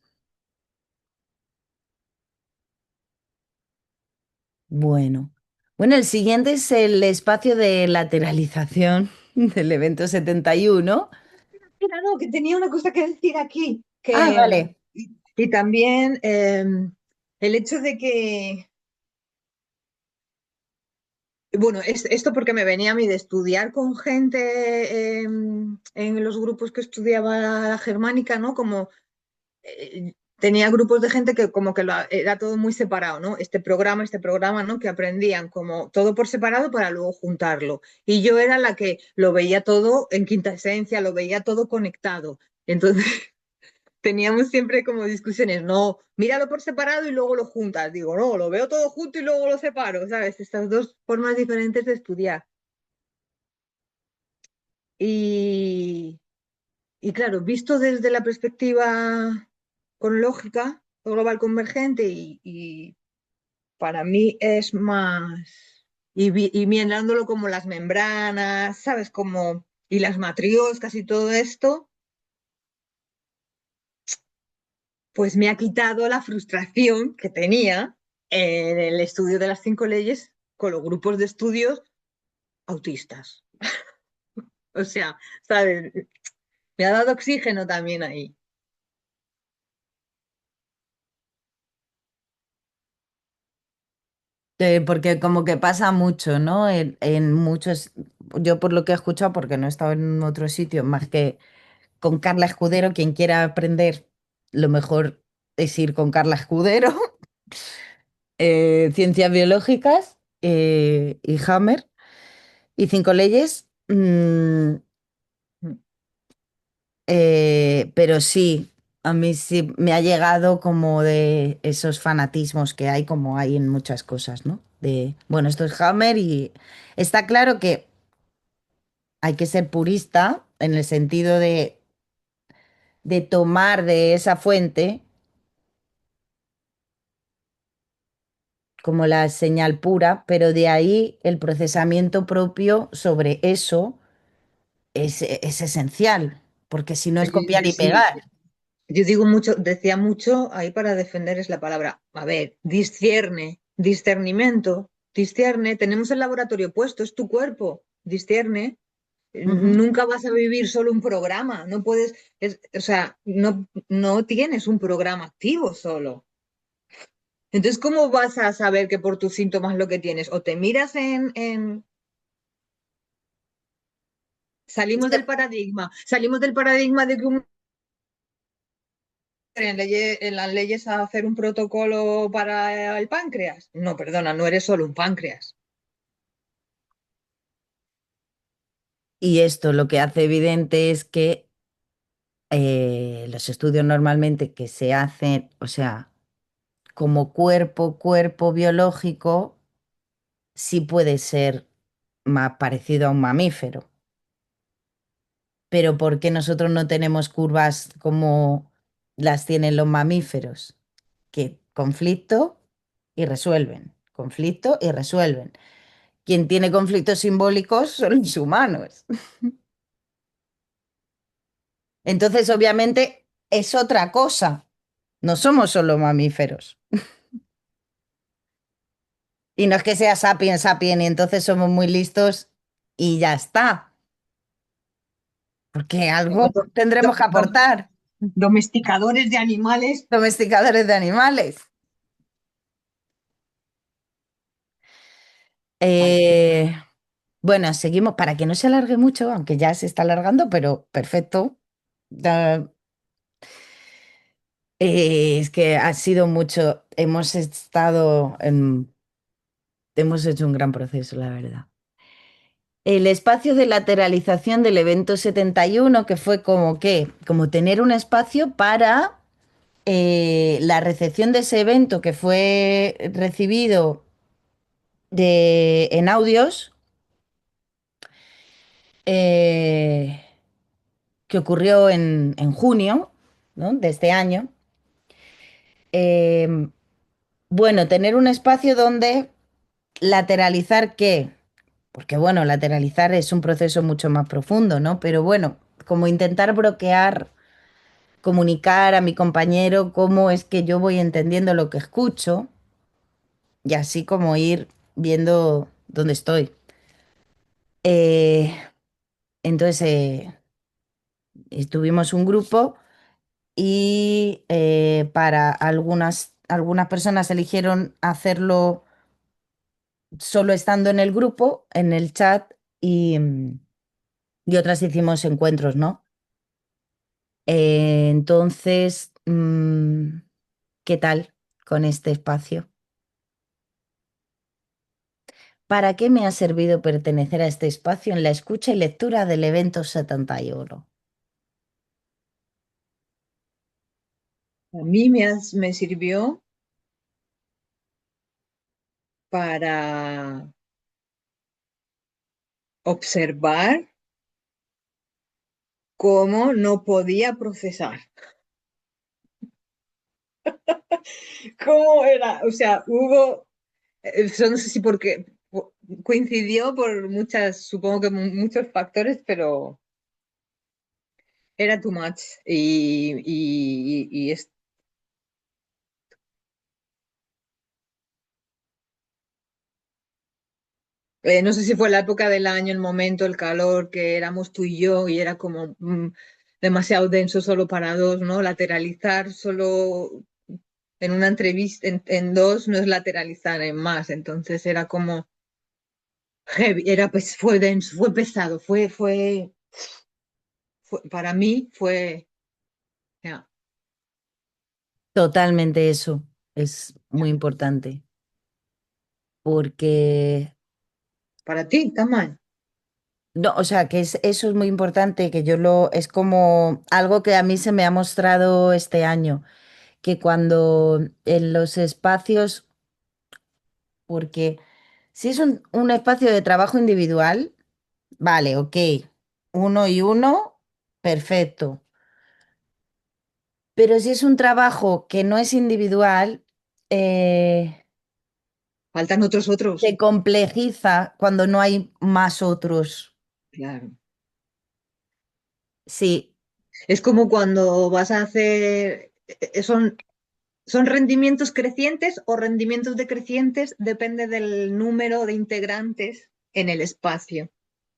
S1: bueno. Bueno, el siguiente es el espacio de lateralización del evento 71.
S2: Mira, no, que tenía una cosa que decir aquí,
S1: Ah,
S2: que,
S1: vale.
S2: y también el hecho de que, bueno, esto porque me venía a mí de estudiar con gente en los grupos que estudiaba la germánica, ¿no? Como tenía grupos de gente que como que era todo muy separado, ¿no? Este programa, ¿no? Que aprendían como todo por separado para luego juntarlo. Y yo era la que lo veía todo en quinta esencia, lo veía todo conectado. Entonces teníamos siempre como discusiones, no, míralo por separado y luego lo juntas. Digo, no, lo veo todo junto y luego lo separo, ¿sabes? Estas dos formas diferentes de estudiar. Y, y claro, visto desde la perspectiva con lógica global convergente y para mí es más, y mirándolo como las membranas, ¿sabes? Como, y las matrioscas y todo esto, pues me ha quitado la frustración que tenía en el estudio de las cinco leyes con los grupos de estudios autistas. O sea, ¿sabes? Me ha dado oxígeno también ahí.
S1: Porque como que pasa mucho, ¿no? En muchos, yo por lo que he escuchado, porque no he estado en otro sitio más que con Carla Escudero, quien quiera aprender, lo mejor es ir con Carla Escudero, Ciencias Biológicas y Hammer y Cinco Leyes. Pero sí, a mí sí me ha llegado como de esos fanatismos que hay, como hay en muchas cosas, ¿no? De, bueno, esto es Hammer y está claro que hay que ser purista en el sentido de tomar de esa fuente como la señal pura, pero de ahí el procesamiento propio sobre eso es esencial, porque si no es copiar y
S2: Sí,
S1: pegar.
S2: yo digo mucho, decía mucho ahí para defender es la palabra. A ver, discierne, discernimiento, discierne, tenemos el laboratorio puesto, es tu cuerpo, discierne.
S1: Ujú.
S2: Nunca vas a vivir solo un programa, no puedes, o sea, no tienes un programa activo solo. Entonces, ¿cómo vas a saber que por tus síntomas lo que tienes? O te miras salimos del paradigma de que un en las leyes a hacer un protocolo para el páncreas. No, perdona, no eres solo un páncreas.
S1: Y esto lo que hace evidente es que los estudios normalmente que se hacen, o sea, como cuerpo biológico, sí puede ser más parecido a un mamífero. Pero ¿por qué nosotros no tenemos curvas como las tienen los mamíferos? Que conflicto y resuelven, conflicto y resuelven. Quien tiene conflictos simbólicos son los humanos. Entonces, obviamente, es otra cosa. No somos solo mamíferos. Y no es que sea sapiens sapiens y entonces somos muy listos y ya está, porque algo
S2: Do-
S1: tendremos
S2: do-
S1: que
S2: do-
S1: aportar,
S2: Domesticadores de animales.
S1: domesticadores de animales.
S2: Vale.
S1: Eh, bueno, seguimos para que no se alargue mucho, aunque ya se está alargando, pero perfecto. Da- es que ha sido mucho, hemos hecho un gran proceso, la verdad. El espacio de lateralización del evento 71 que fue como que, como tener un espacio para la recepción de ese evento que fue recibido en audios, eh, que ocurrió en junio, ¿no? De este año. Eh, bueno, tener un espacio donde lateralizar qué, porque bueno, lateralizar es un proceso mucho más profundo, ¿no? Pero bueno, como intentar bloquear, comunicar a mi compañero cómo es que yo voy entendiendo lo que escucho y así como ir viendo dónde estoy. Eh, entonces, tuvimos un grupo y para algunas personas eligieron hacerlo solo estando en el grupo, en el chat, y otras hicimos encuentros, ¿no? Entonces, ¿Qué tal con este espacio? ¿Para qué me ha servido pertenecer a este espacio en la escucha y lectura del evento 71?
S2: A mí me sirvió para observar cómo no podía procesar. ¿Cómo era? O sea, hubo, eso no sé si porque coincidió por muchas, supongo que muchos factores, pero era too much. No sé si fue la época del año, el momento, el calor, que éramos tú y yo, y era como demasiado denso solo para dos, ¿no? Lateralizar solo en una entrevista, en dos, no es lateralizar en más. Entonces era como heavy, era, pues, fue denso, fue pesado, para mí fue, ya,
S1: Totalmente eso es
S2: ya.
S1: muy importante porque,
S2: Para ti, está mal.
S1: no, o sea, eso es muy importante, que es como algo que a mí se me ha mostrado este año, que cuando en los espacios, porque si es un espacio de trabajo individual, vale, ok, uno y uno, perfecto. Pero si es un trabajo que no es individual,
S2: Faltan otros.
S1: se complejiza cuando no hay más otros.
S2: Claro.
S1: Sí,
S2: Es como cuando vas a hacer, son rendimientos crecientes o rendimientos decrecientes, depende del número de integrantes en el espacio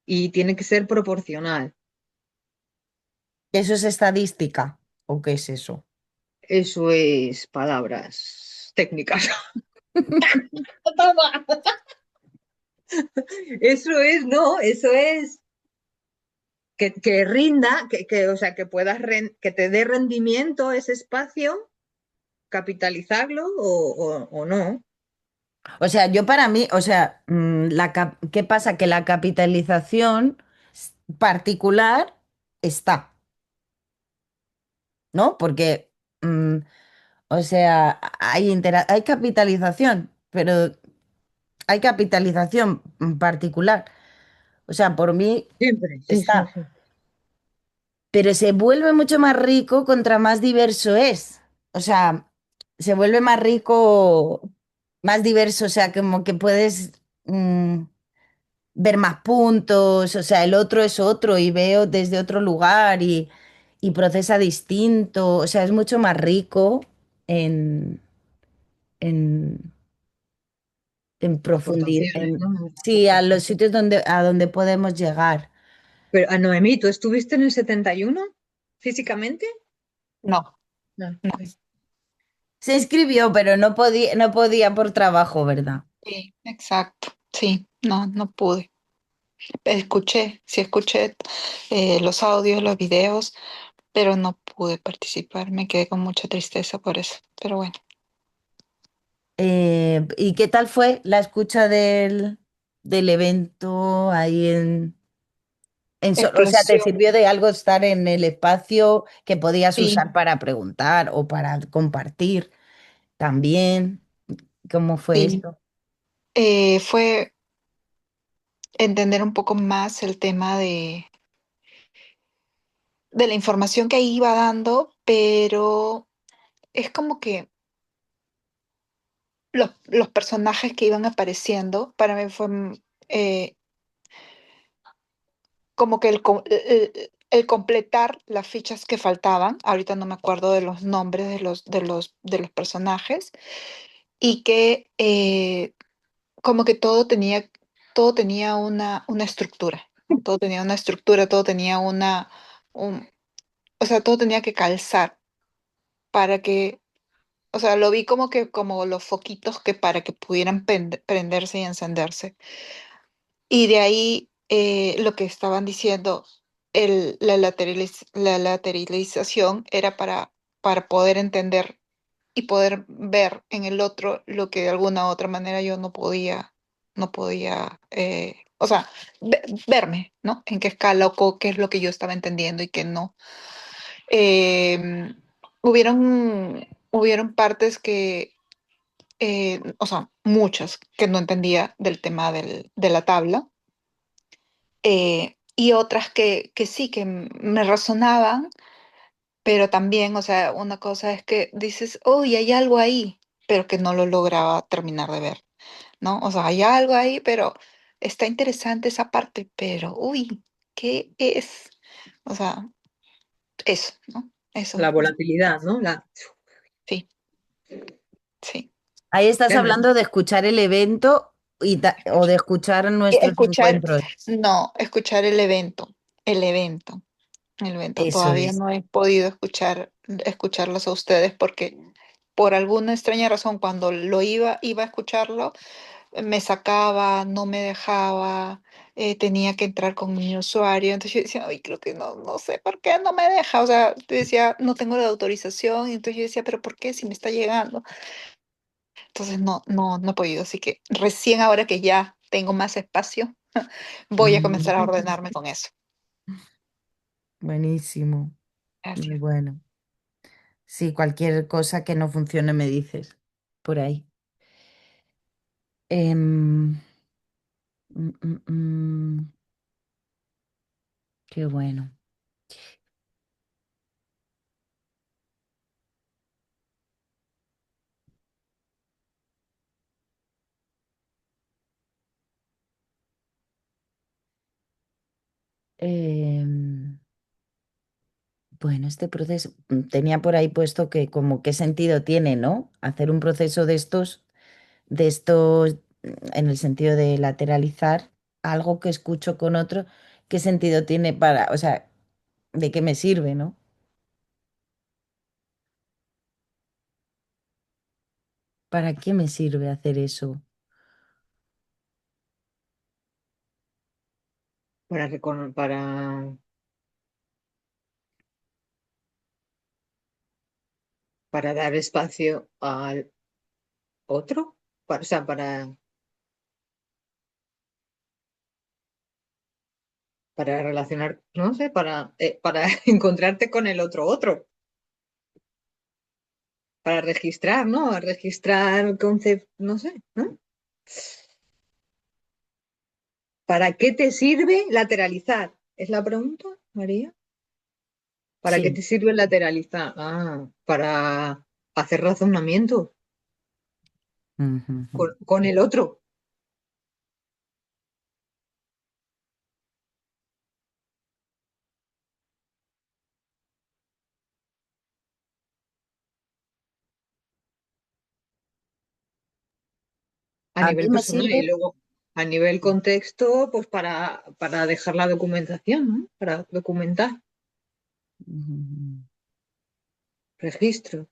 S2: y tiene que ser proporcional.
S1: ¿eso es estadística o qué es eso?
S2: Eso es palabras técnicas. Toma. Eso es, no, eso es que rinda, o sea, que puedas, que te dé rendimiento ese espacio, capitalizarlo o no.
S1: O sea, yo para mí, o sea, ¿qué pasa? Que la capitalización particular está, ¿no? Porque, o sea, hay capitalización, pero hay capitalización particular. O sea, por mí
S2: Siempre, sí, sí,
S1: está.
S2: sí.
S1: Pero se vuelve mucho más rico contra más diverso es. O sea, se vuelve más rico, más diverso, o sea, como que puedes ver más puntos, o sea, el otro es otro y veo desde otro lugar y procesa distinto, o sea, es mucho más rico en, en, en profundidad,
S2: Aportaciones, ¿no?
S1: sí, a los sitios a donde podemos llegar.
S2: Pero, Noemí, ¿tú estuviste en el 71 físicamente?
S3: No,
S2: No.
S3: no.
S1: Se inscribió, pero no podía por trabajo, ¿verdad?
S3: Sí, exacto. Sí, no, no pude. Escuché, sí escuché los audios, los videos, pero no pude participar. Me quedé con mucha tristeza por eso. Pero bueno,
S1: ¿Y qué tal fue la escucha del evento ahí o sea, ¿te
S3: explosión.
S1: sirvió de algo estar en el espacio que podías
S3: Sí,
S1: usar para preguntar o para compartir también? ¿Cómo fue
S3: sí.
S1: esto?
S3: Fue entender un poco más el tema de la información que iba dando, pero es como que los personajes que iban apareciendo para mí fue eh, como que el completar las fichas que faltaban, ahorita no me acuerdo de los nombres de los personajes, y que como que todo tenía una estructura, ¿no? Todo tenía una estructura, todo tenía un, o sea, todo tenía que calzar para que, o sea, lo vi como que como los foquitos que para que pudieran prenderse y encenderse. Y de ahí lo que estaban diciendo, la lateralización era para poder entender. y poder ver en el otro lo que de alguna u otra manera yo no podía, o sea, verme, ¿no? En qué escala o qué es lo que yo estaba entendiendo y qué no. Em, hubieron partes que, o sea, muchas que no entendía del tema de la tabla, y otras que sí, que me resonaban, pero también, o sea, una cosa es que dices, uy, hay algo ahí, pero que no lo lograba terminar de ver, ¿no? O sea, hay algo ahí, pero está interesante esa parte, pero, uy, ¿qué es? O sea, eso, ¿no?
S2: La
S3: Eso,
S2: volatilidad, ¿no?
S3: sí, sí.
S1: Ahí estás
S2: Claro,
S1: hablando de escuchar el evento o de escuchar nuestros
S3: Escuchar,
S1: encuentros.
S3: no, escuchar el evento, el evento, el evento.
S1: Eso
S3: Todavía
S1: es.
S3: no he podido escucharlos a ustedes porque por alguna extraña razón cuando iba a escucharlo, me sacaba, no me dejaba, tenía que entrar con mi usuario. Entonces yo decía, ay, creo que no, no sé por qué no me deja. O sea, yo decía, no tengo la autorización. Y entonces yo decía, pero ¿por qué si me está llegando? Entonces no he podido. Así que recién ahora que ya tengo más espacio, voy a comenzar
S1: Mm,
S3: a ordenarme con eso.
S1: buenísimo. Muy
S3: Gracias.
S1: bueno. Sí, cualquier cosa que no funcione me dices por ahí. Em, mm, mm, mm, qué bueno. Em, bueno, este proceso tenía por ahí puesto que como qué sentido tiene, ¿no? Hacer un proceso de estos, en el sentido de lateralizar algo que escucho con otro, ¿qué sentido tiene para, o sea, de qué me sirve, ¿no? ¿Para qué me sirve hacer eso?
S2: para dar espacio al otro, o sea, para relacionar, no sé, para encontrarte con el otro, para registrar, ¿no? Registrar concepto, no sé, ¿no? ¿Para qué te sirve lateralizar? ¿Es la pregunta, María? ¿Para qué
S1: Sí.
S2: te sirve lateralizar? Ah, para hacer razonamiento
S1: Ujú, ujú.
S2: con el otro. A
S1: A mí
S2: nivel
S1: me
S2: personal
S1: sirve,
S2: y luego a nivel contexto, pues para dejar la documentación, ¿no? Para documentar,
S1: ujú,
S2: registro.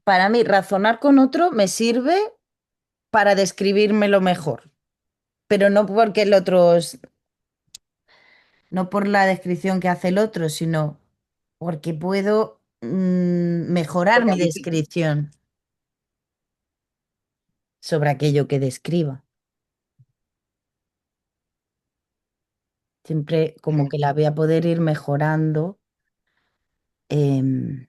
S1: para mí razonar con otro me sirve para describírmelo mejor, pero no porque el otro, no por la descripción que hace el otro, sino porque puedo mejorar mi
S2: Focalizar.
S1: descripción sobre aquello que describa. Siempre como que la voy a poder ir mejorando, em,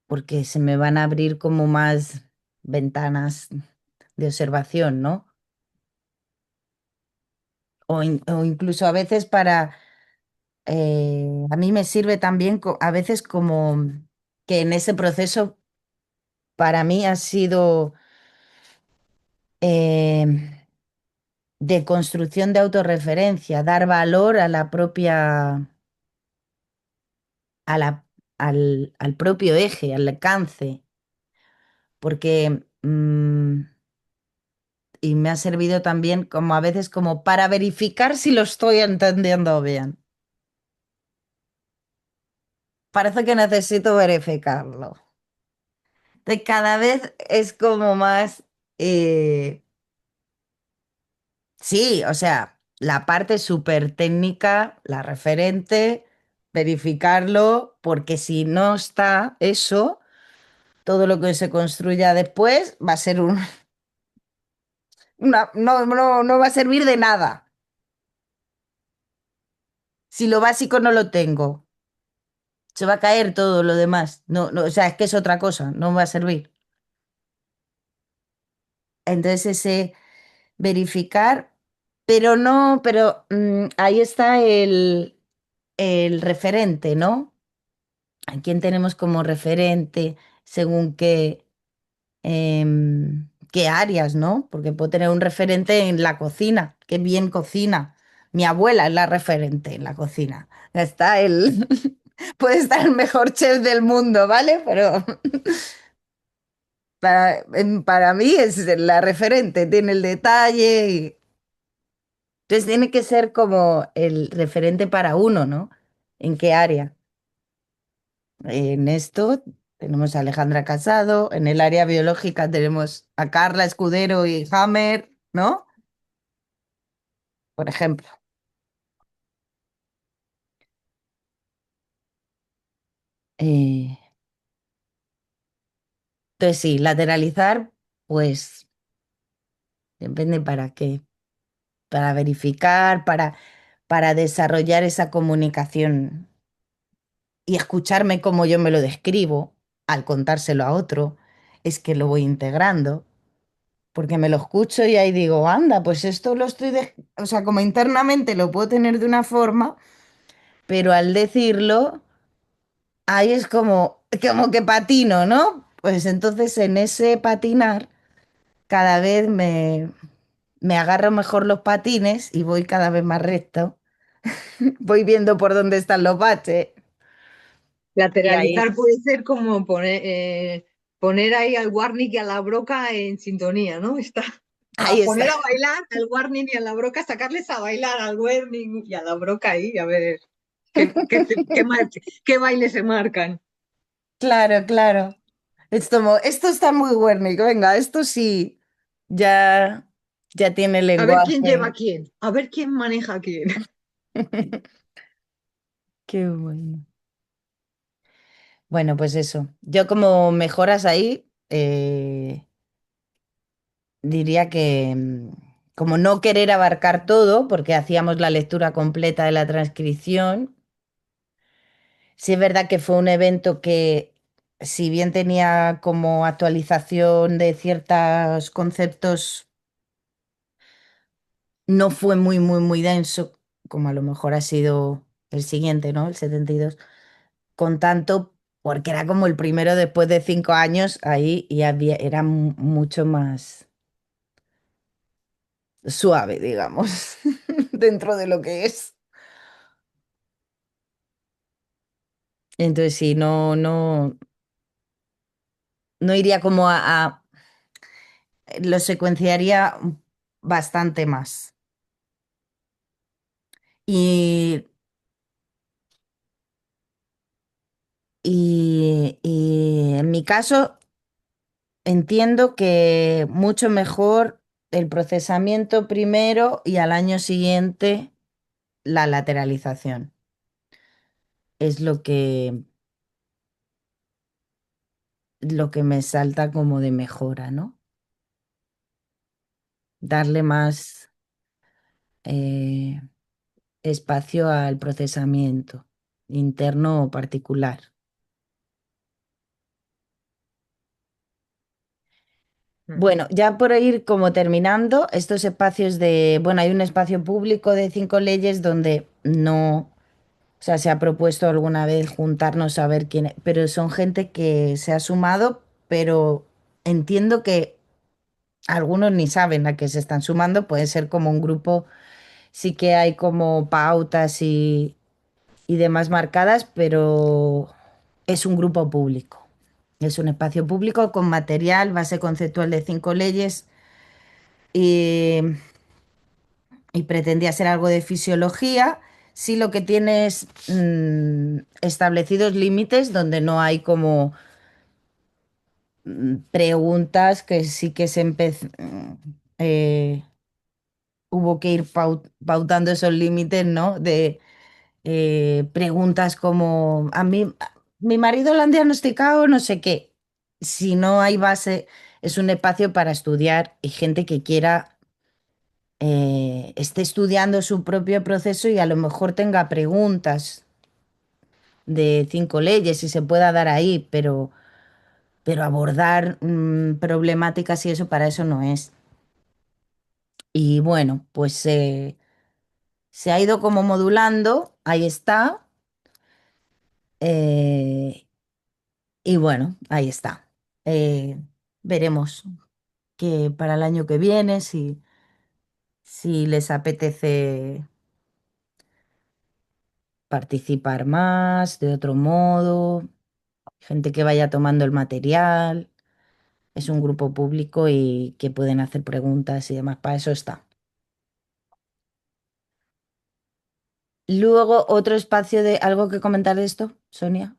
S1: porque se me van a abrir como más ventanas de observación, ¿no? O incluso a veces para, a mí me sirve también a veces como que en ese proceso para mí ha sido em, de construcción de autorreferencia, dar valor a la propia, al propio eje, al alcance, porque y me ha servido también como a veces como para verificar si lo estoy entendiendo bien. Parece que necesito verificarlo. De cada vez es como más. Sí, o sea, la parte súper técnica, la referente, verificarlo, porque si no está eso, todo lo que se construya después va a ser no va a servir de nada. Si lo básico no lo tengo, se va a caer todo lo demás. No, no, o sea, es que es otra cosa, no va a servir. Entonces, ese verificar, pero no, pero ahí está el referente, ¿no? ¿A quién tenemos como referente según qué áreas, ¿no? Porque puedo tener un referente en la cocina, que bien cocina. Mi abuela es la referente en la cocina. Ya está el... Puede estar el mejor chef del mundo, ¿vale? Pero para mí es la referente, tiene el detalle. Entonces tiene que ser como el referente para uno, ¿no? ¿En qué área? En esto tenemos a Alejandra Casado, en el área biológica tenemos a Carla Escudero y Hammer, ¿no? Por ejemplo. Eh, entonces sí, lateralizar, pues depende para qué. Para verificar, para desarrollar esa comunicación y escucharme como yo me lo describo al contárselo a otro, es que lo voy integrando. Porque me lo escucho y ahí digo, anda, pues esto lo o sea, como internamente lo puedo tener de una forma, pero al decirlo, ahí es como que patino, ¿no? Pues entonces en ese patinar cada vez me agarro mejor los patines y voy cada vez más recto, voy viendo por dónde están los baches y ahí,
S2: Lateralizar puede ser como poner ahí al Warnick y a la Broca en sintonía, ¿no? Está
S1: ahí
S2: para
S1: está.
S2: poner a bailar al Warnick y a la Broca, sacarles a bailar al Warnick y a la Broca ahí, a ver qué baile se marcan.
S1: Claro, claro. Es como, esto está muy Wernicke, venga, esto sí, ya, ya tiene
S2: A ver quién lleva a
S1: lenguaje.
S2: quién, a ver quién maneja a quién.
S1: Qué bueno. Bueno, pues eso. Yo como mejoras ahí, diría que como no querer abarcar todo, porque hacíamos la lectura completa de la transcripción, sí es verdad que fue un evento que, si bien tenía como actualización de ciertos conceptos, no fue muy denso, como a lo mejor ha sido el siguiente, ¿no? El 72 con tanto, porque era como el primero después de 5 años ahí y era mucho más suave, digamos, dentro de lo que es. Entonces sí, no iría como lo secuenciaría bastante más. Y, y en mi caso, entiendo que mucho mejor el procesamiento primero y al año siguiente la lateralización. Es lo que me salta como de mejora, ¿no? Darle más eh, espacio al procesamiento interno o particular. Bueno, ya por ir como terminando, estos espacios bueno, hay un espacio público de 5 leyes donde no, o sea, se ha propuesto alguna vez juntarnos a ver quién, pero son gente que se ha sumado, pero entiendo que algunos ni saben a qué se están sumando, puede ser como un grupo, sí que hay como pautas y demás marcadas, pero es un grupo público. Es un espacio público con material, base conceptual de 5 leyes y, y pretendía ser algo de fisiología. Sí, lo que tiene es establecidos límites donde no hay como preguntas que sí que hubo que ir pautando esos límites, ¿no? De preguntas como, mi marido lo han diagnosticado, no sé qué. Si no hay base, es un espacio para estudiar y gente que quiera, esté estudiando su propio proceso y a lo mejor tenga preguntas de 5 leyes y se pueda dar ahí, pero abordar problemáticas y eso para eso no es. Y bueno, pues se ha ido como modulando, ahí está. eh, y bueno, ahí está. Eh, Veremos que para el año que viene, si les apetece participar más de otro modo, gente que vaya tomando el material. Es un grupo público y que pueden hacer preguntas y demás. Para eso está. Luego, otro espacio de algo que comentar de esto, Sonia.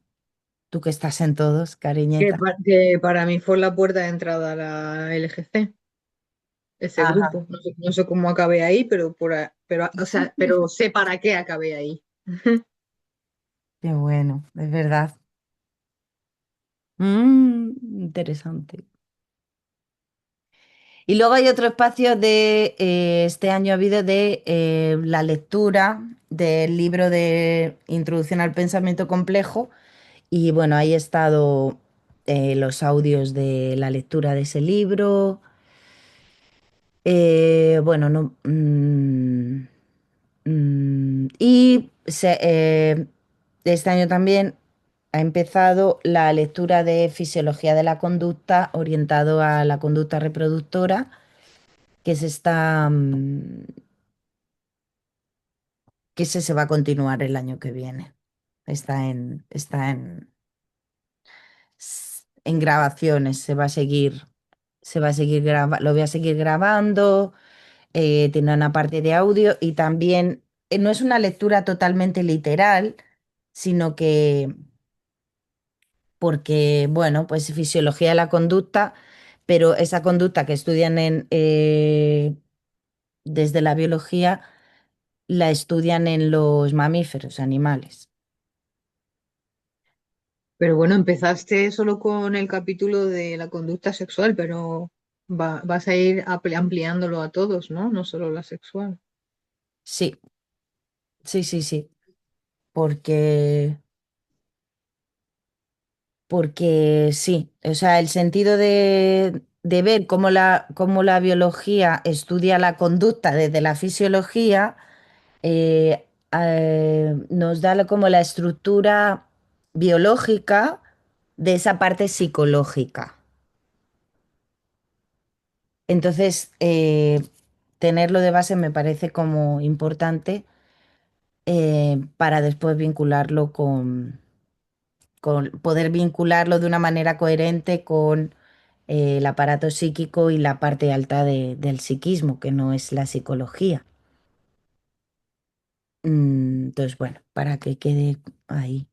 S1: Tú que estás en todos, cariñeta.
S2: Que para mí fue la puerta de entrada a la LGC, ese
S1: Ajá.
S2: grupo. No sé cómo acabé ahí, o sea, pero sé para qué acabé ahí.
S1: Qué bueno, es verdad. Interesante. Y luego hay otro espacio de, este año ha habido de la lectura del libro de Introducción al Pensamiento Complejo. Y bueno, ahí he estado los audios de la lectura de ese libro. Bueno, no. Este año también ha empezado la lectura de Fisiología de la Conducta orientado a la conducta reproductora, que se está, que ese se va a continuar el año que viene. Está en grabaciones, lo voy a seguir grabando. Tiene una parte de audio y también no es una lectura totalmente literal, sino que porque, bueno, pues fisiología de la conducta, pero esa conducta que estudian desde la biología la estudian en los mamíferos, animales.
S2: Pero bueno, empezaste solo con el capítulo de la conducta sexual, pero vas a ir ampliándolo a todos, ¿no? No solo la sexual.
S1: Sí, sí, sí, sí, porque, porque sí, o sea, el sentido de ver cómo la biología estudia la conducta desde la fisiología nos da como la estructura biológica de esa parte psicológica. Entonces, tenerlo de base me parece como importante para después vincularlo con poder vincularlo de una manera coherente con el aparato psíquico y la parte alta del psiquismo, que no es la psicología. Entonces, bueno, para que quede ahí.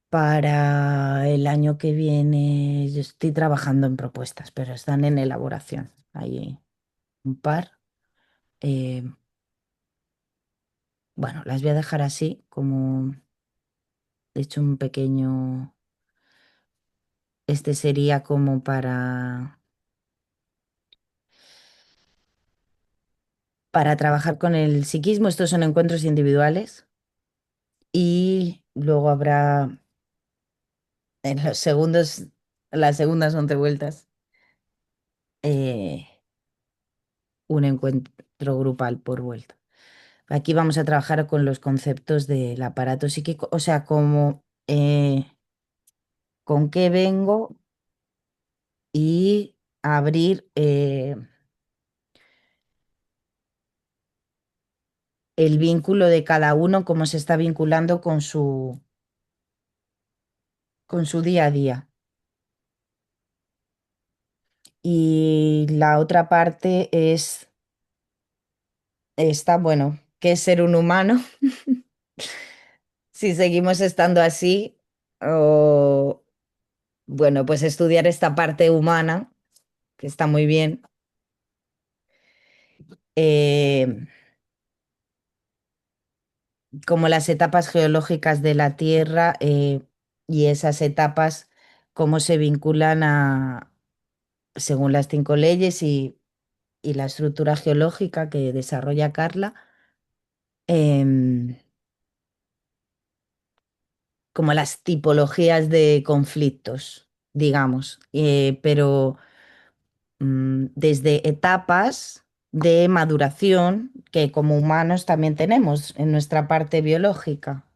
S1: Para el año que viene, yo estoy trabajando en propuestas, pero están en elaboración. Hay un par. Eh, bueno, las voy a dejar así, como he hecho un pequeño. Este sería como para trabajar con el psiquismo. Estos son encuentros individuales. Y luego habrá en los segundos, las segundas 11 vueltas, eh, un encuentro grupal por vuelta. Aquí vamos a trabajar con los conceptos del aparato psíquico, o sea, como con qué vengo y abrir el vínculo de cada uno, cómo se está vinculando con su día a día. Y la otra parte es esta, bueno, ¿qué es ser un humano? Si seguimos estando así, o bueno, pues estudiar esta parte humana, que está muy bien, eh, como las etapas geológicas de la Tierra y esas etapas, cómo se vinculan según las 5 leyes y la estructura geológica que desarrolla Carla, em, como las tipologías de conflictos, digamos, pero desde etapas de maduración que como humanos también tenemos en nuestra parte biológica,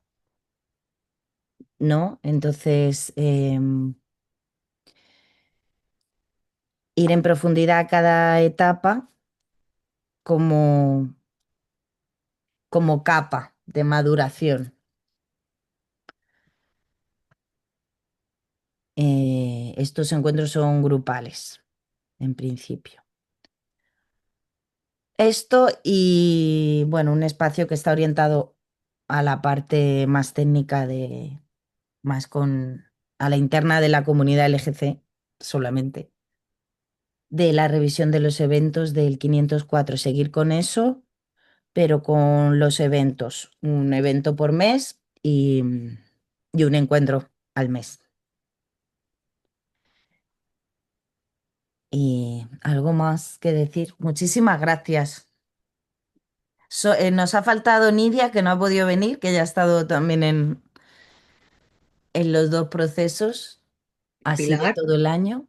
S1: ¿no? Entonces, ir en profundidad a cada etapa como, como capa de maduración. Estos encuentros son grupales, en principio. Esto y, bueno, un espacio que está orientado a la parte más técnica más a la interna de la comunidad LGC solamente, de la revisión de los eventos del 504, seguir con eso, pero con los eventos, un evento por mes y un encuentro al mes. Y algo más que decir. Muchísimas gracias. Nos ha faltado Nidia, que no ha podido venir, que ya ha estado también en los dos procesos, así de
S2: Pilar,
S1: todo el año.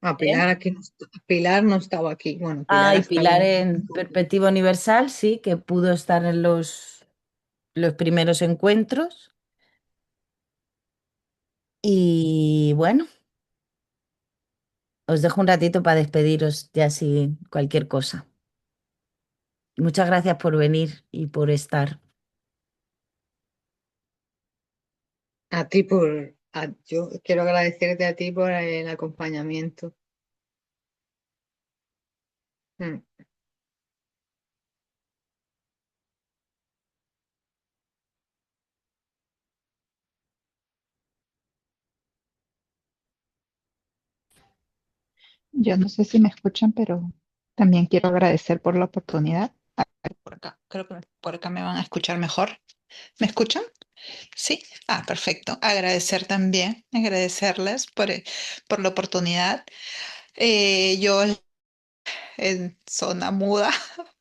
S1: ¿Eh?
S2: Pilar aquí Pilar no estaba aquí. Bueno,
S1: Ah,
S2: Pilar ha
S1: y
S2: estado
S1: Pilar
S2: un
S1: en
S2: poco.
S1: Perspectiva Universal, sí, que pudo estar en los primeros encuentros. Y bueno, os dejo un ratito para despediros, ya si cualquier cosa. Muchas gracias por venir y por estar.
S2: Yo quiero agradecerte a ti por el acompañamiento. Mm.
S3: Yo no sé si me escuchan, pero también quiero agradecer por la oportunidad. Por acá, creo que por acá me van a escuchar mejor. ¿Me escuchan? Sí. Ah, perfecto. Agradecer también, agradecerles por la oportunidad. Yo en zona muda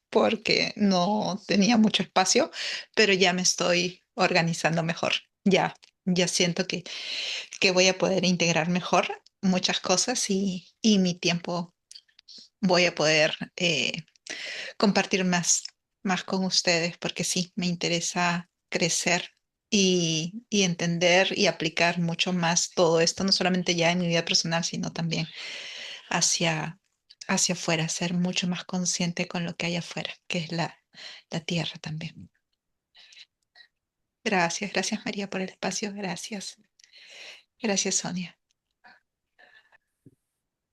S3: porque no tenía mucho espacio, pero ya me estoy organizando mejor. Ya siento que voy a poder integrar mejor muchas cosas y mi tiempo voy a poder compartir más con ustedes, porque sí, me interesa crecer y entender y aplicar mucho más todo esto, no solamente ya en mi vida personal, sino también hacia, hacia afuera, ser mucho más consciente con lo que hay afuera, que es la tierra también. Gracias, gracias María por el espacio, gracias. Gracias Sonia.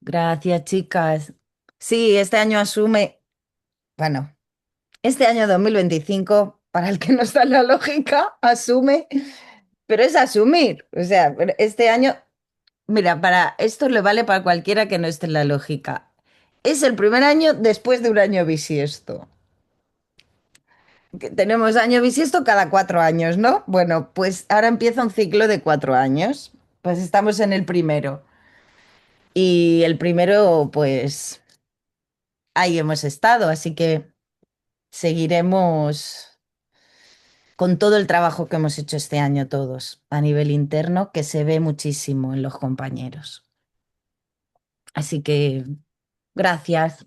S1: Gracias, chicas. Sí, este año asume, bueno, este año 2025, para el que no está en la lógica, asume, pero es asumir. O sea, pero este año, mira, para esto le vale para cualquiera que no esté en la lógica. Es el primer año después de un año bisiesto. Que tenemos año bisiesto cada 4 años, ¿no? Bueno, pues ahora empieza un ciclo de 4 años. Pues estamos en el primero. Y el primero, pues ahí hemos estado, así que seguiremos con todo el trabajo que hemos hecho este año todos a nivel interno, que se ve muchísimo en los compañeros. Así que gracias.